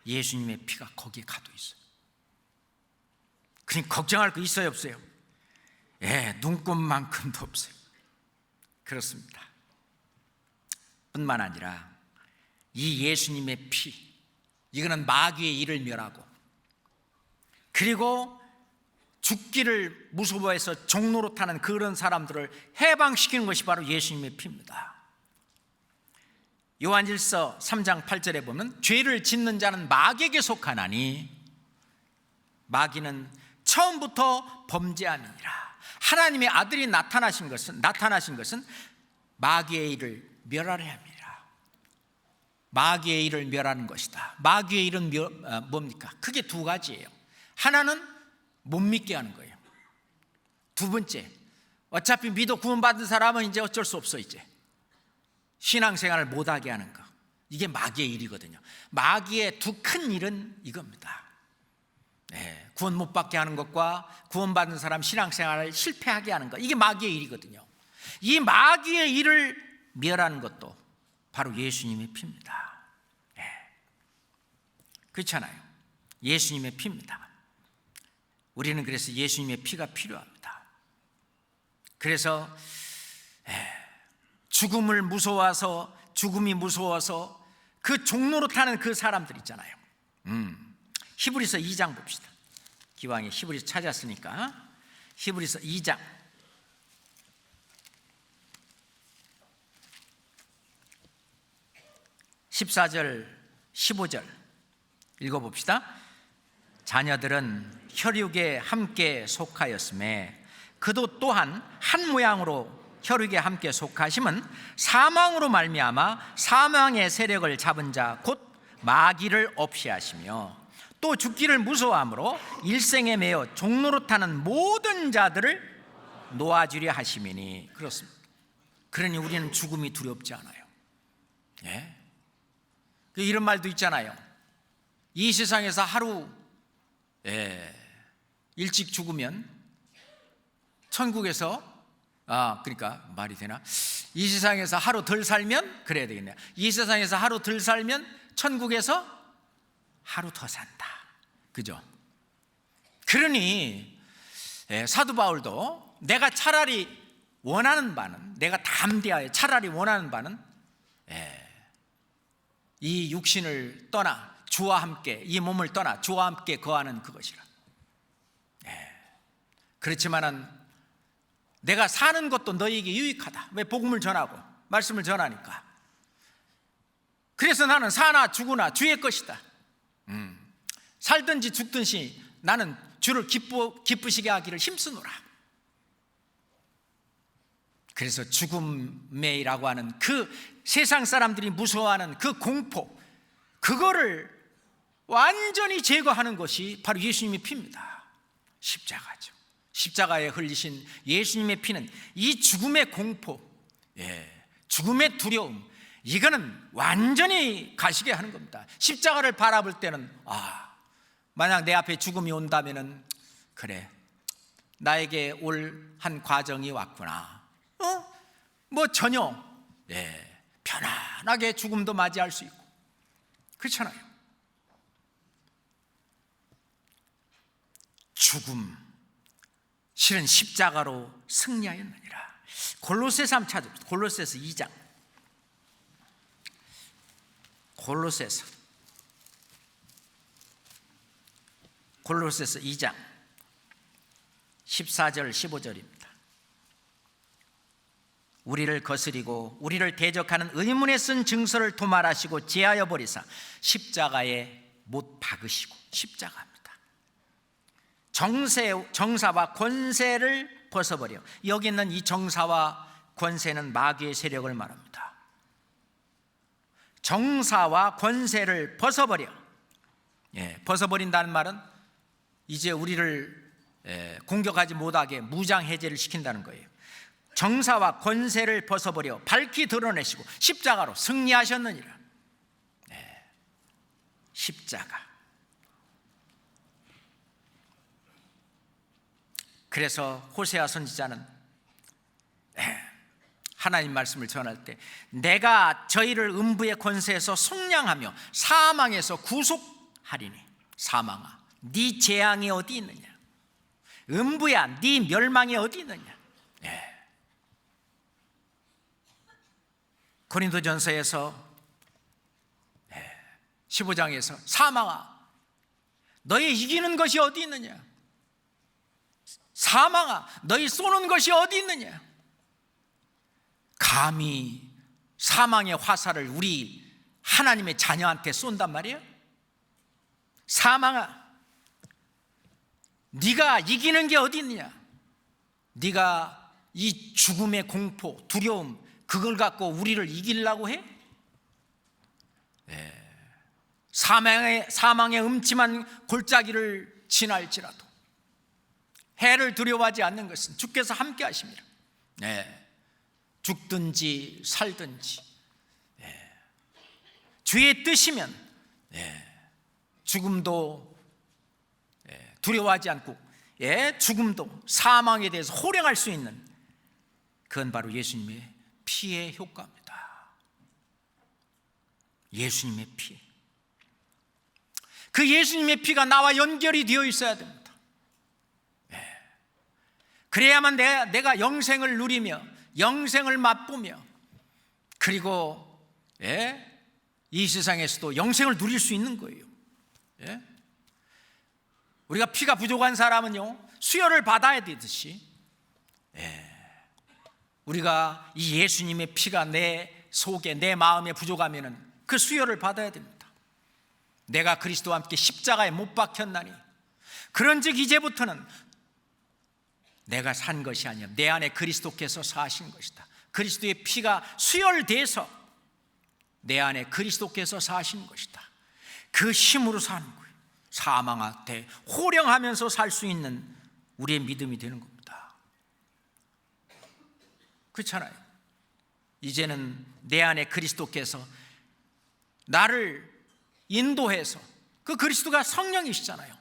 예수님의 피가 거기에 가도 있어요. 그러니까 걱정할 거 있어요, 없어요? 눈꼽만큼도 없어요. 그렇습니다. 뿐만 아니라 이 예수님의 피, 이거는 마귀의 일을 멸하고, 그리고 죽기를 무서워해서 종로로 타는 그런 사람들을 해방시키는 것이 바로 예수님의 피입니다. 요한일서 3장 8절에 보면 죄를 짓는 자는 마귀에게 속하나니 마귀는 처음부터 범죄함이니라. 하나님의 아들이 나타나신 것은 마귀의 일을 멸하려 함이라. 마귀의 일을 멸하는 것이다. 마귀의 일은 뭡니까? 크게 두 가지예요. 하나는 못 믿게 하는 거예요. 두 번째, 어차피 믿어 구원받은 사람은 이제 어쩔 수 없어, 이제 신앙생활을 못하게 하는 거. 이게 마귀의 일이거든요. 마귀의 두 큰 일은 이겁니다. 구원 못 받게 하는 것과 구원받은 사람 신앙생활을 실패하게 하는 것, 이게 마귀의 일이거든요. 이 마귀의 일을 멸하는 것도 바로 예수님의 피입니다. 그렇잖아요. 예수님의 피입니다. 우리는 그래서 예수님의 피가 필요합니다. 그래서 죽음이 무서워서 그 종로로 타는 그 사람들 있잖아요. 히브리서 2장 봅시다. 기왕에 히브리서 찾았으니까 히브리서 2장 14절 15절 읽어봅시다. 자녀들은 혈육에 함께 속하였음에 그도 또한 한 모양으로 혈육에 함께 속하심은 사망으로 말미암아 사망의 세력을 잡은 자 곧 마귀를 없이 하시며 또 죽기를 무서워함으로 일생에 매여 종로로 타는 모든 자들을 놓아주려 하심이니. 그렇습니다. 그러니 우리는 죽음이 두렵지 않아요. 이런 말도 있잖아요. 이 세상에서 하루 일찍 죽으면 천국에서 그러니까 말이 되나? 이 세상에서 하루 덜 살면 그래야 되겠네요. 이 세상에서 하루 덜 살면 천국에서 하루 더 산다. 그죠? 그러니 사도 바울도 내가 차라리 원하는 바는, 내가 담대하여 차라리 원하는 바는 이 육신을 떠나 주와 함께, 이 몸을 떠나 주와 함께 거하는 그것이라. 그렇지만은 내가 사는 것도 너희에게 유익하다. 왜? 복음을 전하고 말씀을 전하니까. 그래서 나는 사나 죽으나 주의 것이다. 살든지 죽든지 나는 주를 기쁘시게 하기를 힘쓰노라. 그래서 죽음이라고 하는 그 세상 사람들이 무서워하는 그 공포, 그거를 완전히 제거하는 것이 바로 예수님의 피입니다. 십자가죠. 십자가에 흘리신 예수님의 피는 이 죽음의 공포, 죽음의 두려움, 이거는 완전히 가시게 하는 겁니다. 십자가를 바라볼 때는 만약 내 앞에 죽음이 온다면은 그래, 나에게 올 한 과정이 왔구나. 뭐 전혀 편안하게 죽음도 맞이할 수 있고 그렇잖아요. 죽음 실은 십자가로 승리하였느니라. 골로새서 한번 찾아봅시다. 골로새서 2장. 골로새서 2장 14절 15절입니다. 우리를 거스리고 우리를 대적하는 의문에 쓴 증서를 도말하시고 제하여 버리사 십자가에 못 박으시고, 십자가입니다. 정사와 권세를 벗어버려. 여기 있는 이 정사와 권세는 마귀의 세력을 말합니다. 정사와 권세를 벗어버려. 벗어버린다는 말은 이제 우리를 공격하지 못하게 무장해제를 시킨다는 거예요. 정사와 권세를 벗어버려 밝히 드러내시고 십자가로 승리하셨느니라. 십자가. 그래서 호세아 선지자는 하나님 말씀을 전할 때 내가 저희를 음부의 권세에서 속량하며 사망에서 구속하리니 사망아 네 재앙이 어디 있느냐, 음부야 네 멸망이 어디 있느냐. 고린도전서에서 15장에서 사망아 너희 이기는 것이 어디 있느냐, 사망아 너희 쏘는 것이 어디 있느냐, 감히 사망의 화살을 우리 하나님의 자녀한테 쏜단 말이에요. 사망아, 네가 이기는 게 어디 있느냐? 네가 이 죽음의 공포, 두려움, 그걸 갖고 우리를 이기려고 해? 사망의 음침한 골짜기를 지날지라도 해를 두려워하지 않는 것은 주께서 함께 하십니다. 죽든지 살든지 주의 뜻이면 죽음도 두려워하지 않고 죽음도 사망에 대해서 호령할 수 있는, 그건 바로 예수님의 피의 효과입니다. 예수님의 피. 그 예수님의 피가 나와 연결이 되어 있어야 됩니다. 그래야만 내가 영생을 누리며 영생을 맛보며, 그리고 이 세상에서도 영생을 누릴 수 있는 거예요. 우리가 피가 부족한 사람은요, 수혈을 받아야 되듯이 우리가 이 예수님의 피가 내 속에, 내 마음에 부족하면 그 수혈을 받아야 됩니다. 내가 그리스도와 함께 십자가에 못 박혔나니 그런즉 이제부터는 내가 산 것이 아니라 내 안에 그리스도께서 사신 것이다. 그리스도의 피가 수혈돼서 내 안에 그리스도께서 사신 것이다. 그 힘으로 사는 거예요. 사망한테 호령하면서 살 수 있는 우리의 믿음이 되는 겁니다. 그렇잖아요. 이제는 내 안에 그리스도께서 나를 인도해서, 그 그리스도가 성령이시잖아요.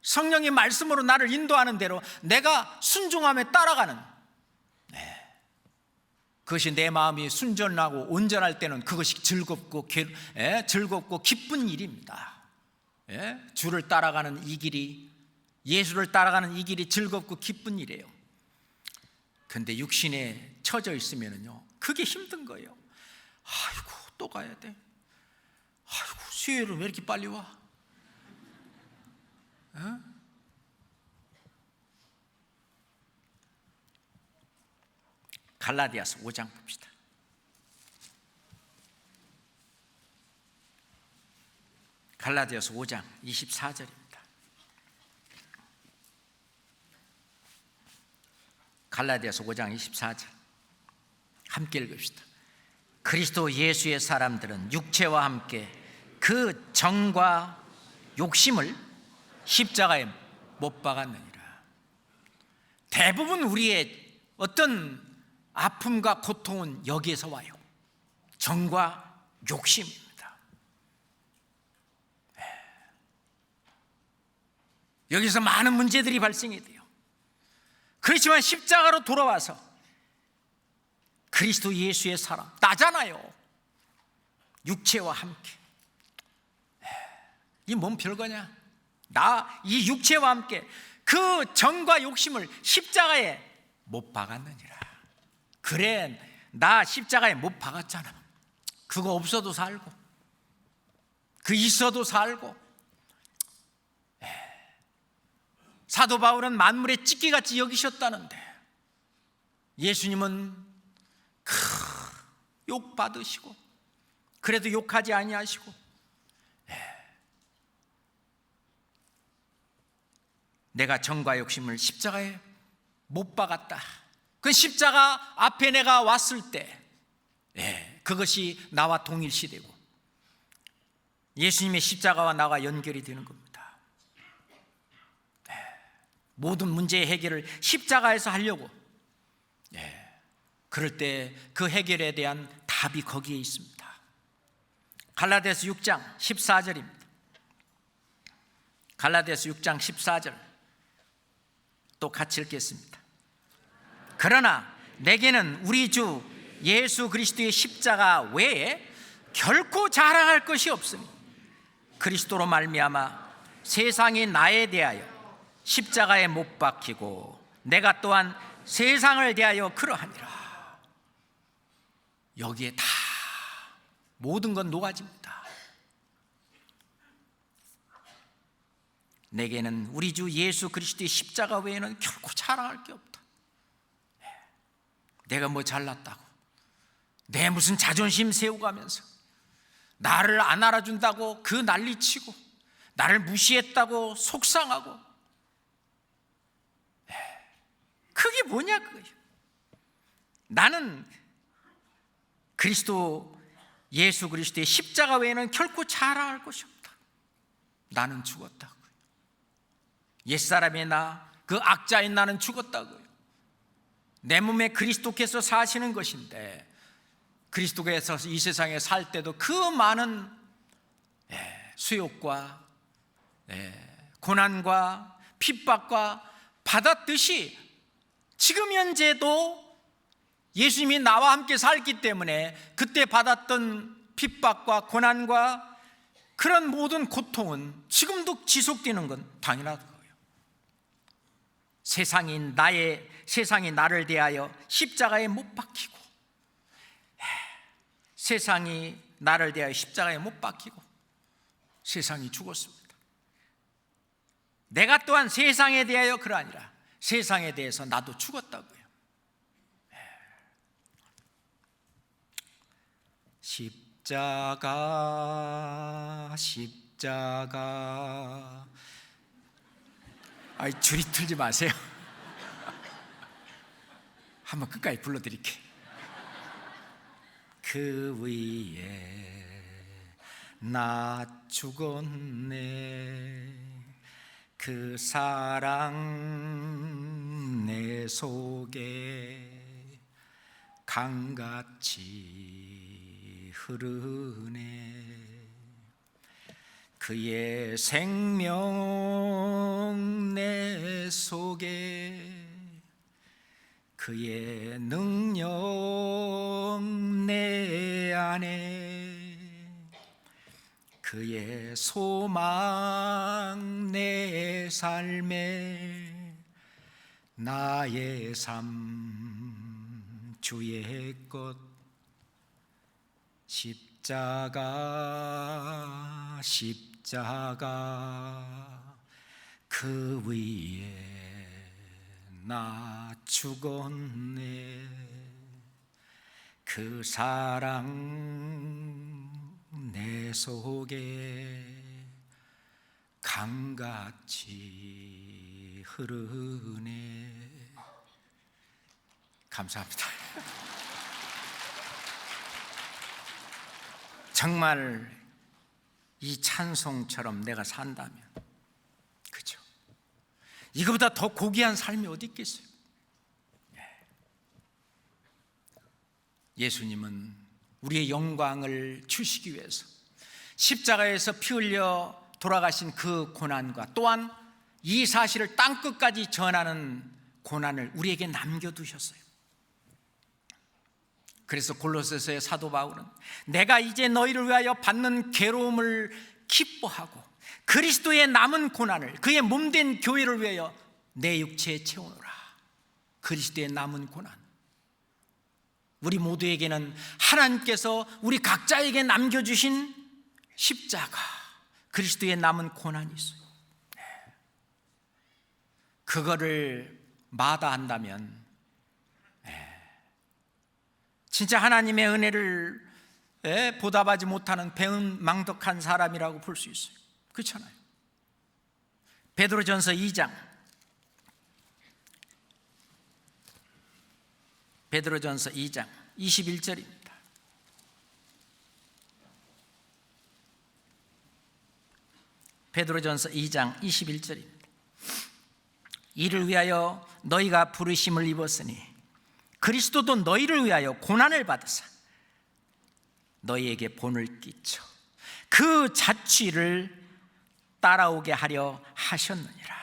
성령의 말씀으로 나를 인도하는 대로 내가 순종함에 따라가는, 그것이 내 마음이 순전하고 온전할 때는 그것이 즐겁고 기쁜 일입니다. 주를 따라가는 이 길이, 예수를 따라가는 이 길이 즐겁고 기쁜 일이에요. 그런데 육신에 처져 있으면요, 그게 힘든 거예요. 아이고, 또 가야 돼. 아이고, 수요일은 왜 이렇게 빨리 와? 갈라디아서 5장 봅시다. 갈라디아서 5장 24절입니다. 갈라디아서 5장 24절 함께 읽읍시다. 그리스도 예수의 사람들은 육체와 함께 그 정과 욕심을 십자가에 못 박았느니라. 대부분 우리의 어떤 아픔과 고통은 여기에서 와요. 정과 욕심입니다. 여기서 많은 문제들이 발생이 돼요. 그렇지만 십자가로 돌아와서 그리스도 예수의 사람, 나잖아요. 육체와 함께. 이 뭔 별거냐? 나 이 육체와 함께 그 정과 욕심을 십자가에 못 박았느니라. 그래, 나 십자가에 못 박았잖아. 그거 없어도 살고, 그 있어도 살고. 사도 바울은 만물의 찢기같이 여기셨다는데 예수님은 욕 받으시고 그래도 욕하지 아니하시고, 내가 정과 욕심을 십자가에 못 박았다. 그 십자가 앞에 내가 왔을 때 그것이 나와 동일시되고 예수님의 십자가와 나와 연결이 되는 겁니다. 모든 문제의 해결을 십자가에서 하려고, 그럴 때 그 해결에 대한 답이 거기에 있습니다. 갈라디아서 6장 14절입니다. 갈라디아서 6장 14절 또 같이 읽겠습니다. 그러나 내게는 우리 주 예수 그리스도의 십자가 외에 결코 자랑할 것이 없으니 그리스도로 말미암아 세상이 나에 대하여 십자가에 못 박히고 내가 또한 세상을 대하여 그러하니라. 여기에 다 모든 건 녹아집니다. 내게는 우리 주 예수 그리스도의 십자가 외에는 결코 자랑할 게 없다. 내가 뭐 잘났다고, 내 무슨 자존심 세우가면서 나를 안 알아준다고 그 난리치고 나를 무시했다고 속상하고, 그게 뭐냐 그거예요. 나는 예수 그리스도의 십자가 외에는 결코 자랑할 것이 없다. 나는 죽었다고요. 옛사람의 나, 그 악자인 나는 죽었다고요. 내 몸에 그리스도께서 사시는 것인데, 그리스도께서 이 세상에 살 때도 그 많은 수욕과 고난과 핍박과 받았듯이 지금 현재도 예수님이 나와 함께 살기 때문에 그때 받았던 핍박과 고난과 그런 모든 고통은 지금도 지속되는 건 당연한 거예요. 세상이 나를 대하여 십자가에 못 박히고, 세상이 나를 대하여 십자가에 못 박히고 세상이 죽었습니다. 내가 또한 세상에 대하여 그러하니라. 세상에 대해서 나도 죽었다고요. 십자가 줄이 틀지 마세요. 한번 끝까지 불러드릴게요. 그 위에 나 죽었네. 그 사랑 내 속에 강같이 흐르네. 그의 생명 내 속에, 그의 능력 내 안에, 그의 소망 내 삶에, 나의 삶 주의 것. 십자가 그 위에 나 죽었네. 그 사랑 내 속에 강같이 흐르네. 감사합니다. 정말 이 찬송처럼 내가 산다면, 그죠? 이거보다 더 고귀한 삶이 어디 있겠어요? 예수님은 우리의 영광을 주시기 위해서 십자가에서 피 흘려 돌아가신 그 고난과 또한 이 사실을 땅끝까지 전하는 고난을 우리에게 남겨두셨어요. 그래서 골로새서의 사도 바울은 내가 이제 너희를 위하여 받는 괴로움을 기뻐하고 그리스도의 남은 고난을 그의 몸된 교회를 위하여 내 육체에 채우노라. 그리스도의 남은 고난, 우리 모두에게는 하나님께서 우리 각자에게 남겨주신 십자가, 그리스도의 남은 고난이 있어요. 그거를 마다한다면 진짜 하나님의 은혜를 보답하지 못하는 배은망덕한 사람이라고 볼 수 있어요. 그렇잖아요. 베드로전서 2장, 베드로전서 2장 21절입니다. 베드로전서 2장 21절입니다. 이를 위하여 너희가 부르심을 입었으니 그리스도도 너희를 위하여 고난을 받으사 너희에게 본을 끼쳐 그 자취를 따라오게 하려 하셨느니라.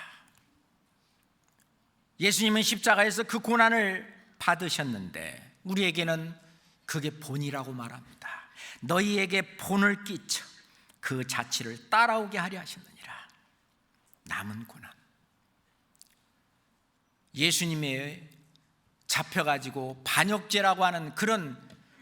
예수님은 십자가에서 그 고난을 받으셨는데 우리에게는 그게 본이라고 말합니다. 너희에게 본을 끼쳐 그 자취를 따라오게 하려 하셨느니라. 남은 고난. 예수님의 잡혀가지고 반역죄라고 하는 그런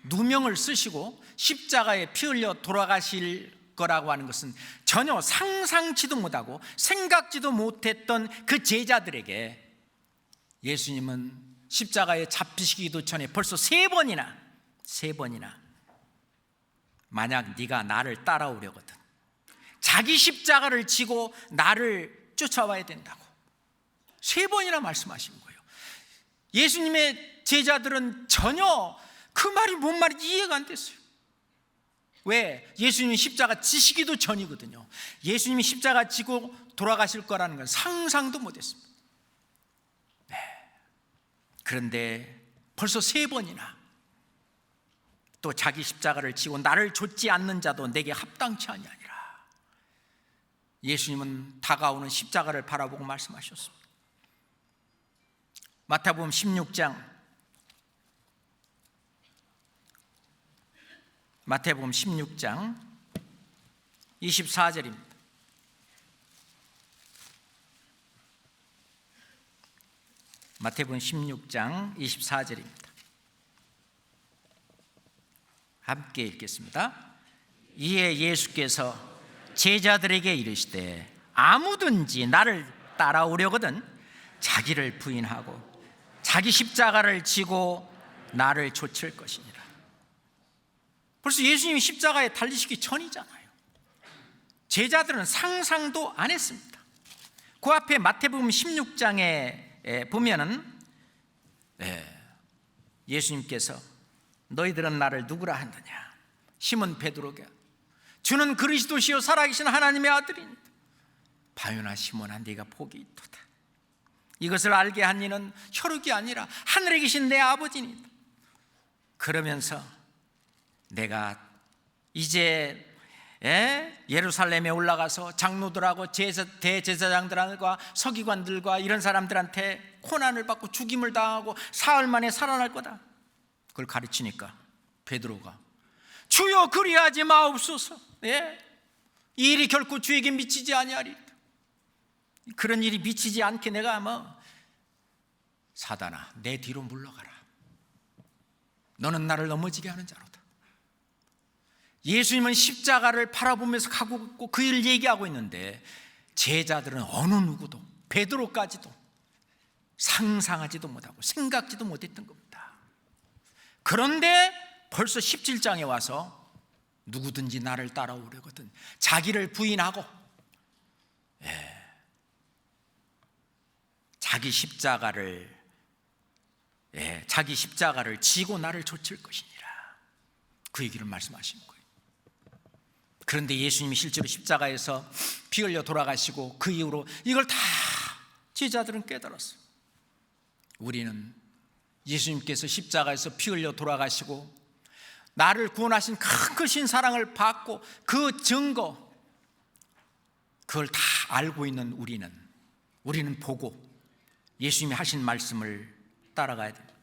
누명을 쓰시고 십자가에 피 흘려 돌아가실 거라고 하는 것은 전혀 상상치도 못하고 생각지도 못했던 그 제자들에게 예수님은 십자가에 잡히시기도 전에 벌써 3번이나 3번이나 만약 네가 나를 따라오려거든 자기 십자가를 지고 나를 쫓아와야 된다고 3번이나 말씀하신 거예요. 예수님의 제자들은 전혀 그 말이 뭔 말인지 이해가 안 됐어요. 왜? 예수님이 십자가 지시기도 전이거든요. 예수님이 십자가 지고 돌아가실 거라는 건 상상도 못했습니다. 네. 그런데 벌써 3번이나 또 자기 십자가를 지고 나를 좇지 않는 자도 내게 합당치 아니하니라. 예수님은 다가오는 십자가를 바라보고 말씀하셨습니다. 마태복음 16장 24절입니다. 마태복음 16장 24절입니다. 함께 읽겠습니다. 이에 예수께서 제자들에게 이르시되 아무든지 나를 따라오려거든 자기를 부인하고 자기 십자가를 지고 나를 좇을 것이니라. 벌써 예수님이 십자가에 달리시기 전이잖아요. 제자들은 상상도 안 했습니다. 그 앞에 마태복음 16장에 보면은 예수님께서 너희들은 나를 누구라 하느냐? 시몬 베드로가 주는 그리스도시요 살아계신 하나님의 아들이니라. 바요나 시몬아 네가 복이 있도다. 이것을 알게 한 이는 혈육이 아니라 하늘에 계신 내 아버지니라. 그러면서 내가 이제 예루살렘에 올라가서 장로들하고 대제사장들과 서기관들과 이런 사람들한테 고난을 받고 죽임을 당하고 사흘 만에 살아날 거다. 그걸 가르치니까 베드로가 주여 그리하지 마옵소서. 이 일이 결코 주에게 미치지 아니하리. 그런 일이 미치지 않게 내가 사단아 내 뒤로 물러가라. 너는 나를 넘어지게 하는 자로다. 예수님은 십자가를 바라보면서 가고 있고 그 일을 얘기하고 있는데 제자들은 어느 누구도 베드로까지도 상상하지도 못하고 생각지도 못했던 겁니다. 그런데 벌써 17장에 와서 누구든지 나를 따라오려거든 자기를 부인하고 자기 십자가를 지고 나를 좇을 것이니라. 그 얘기를 말씀하신 거예요. 그런데 예수님이 실제로 십자가에서 피 흘려 돌아가시고 그 이후로 이걸 다 제자들은 깨달았어요. 우리는 예수님께서 십자가에서 피 흘려 돌아가시고 나를 구원하신 큰 크신 사랑을 받고 그 증거 그걸 다 알고 있는 우리는 보고 예수님이 하신 말씀을 따라가야 됩니다.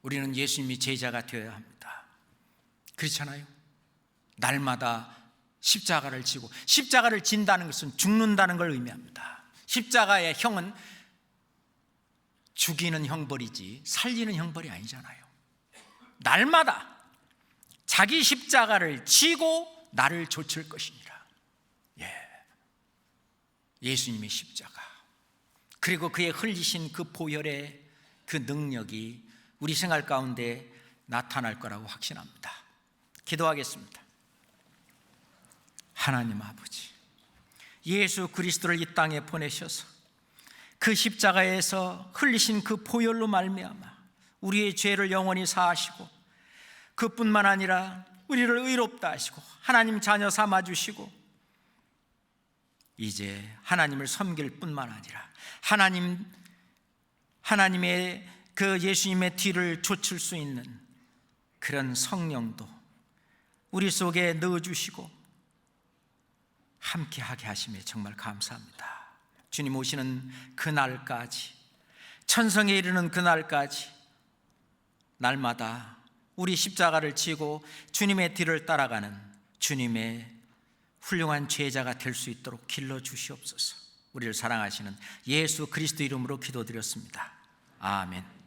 우리는 예수님이 제자가 되어야 합니다. 그렇잖아요. 날마다 십자가를 지고 십자가를 진다는 것은 죽는다는 걸 의미합니다. 십자가의 형은 죽이는 형벌이지 살리는 형벌이 아니잖아요. 날마다 자기 십자가를 지고 나를 좇을 것이니라. 예수님의 십자가 그리고 그의 흘리신 그 보혈의 그 능력이 우리 생활 가운데 나타날 거라고 확신합니다. 기도하겠습니다. 하나님 아버지, 예수 그리스도를 이 땅에 보내셔서 그 십자가에서 흘리신 그 보혈로 말미암아 우리의 죄를 영원히 사하시고 그뿐만 아니라 우리를 의롭다 하시고 하나님 자녀 삼아주시고 이제 하나님을 섬길 뿐만 아니라 하나님의 그 예수님의 뒤를 좇을 수 있는 그런 성령도 우리 속에 넣어주시고 함께하게 하심에 정말 감사합니다. 주님 오시는 그날까지 천성에 이르는 그날까지 날마다 우리 십자가를 지고 주님의 뒤를 따라가는 주님의 훌륭한 제자가 될 수 있도록 길러주시옵소서. 우리를 사랑하시는 예수 그리스도 이름으로 기도드렸습니다. 아멘.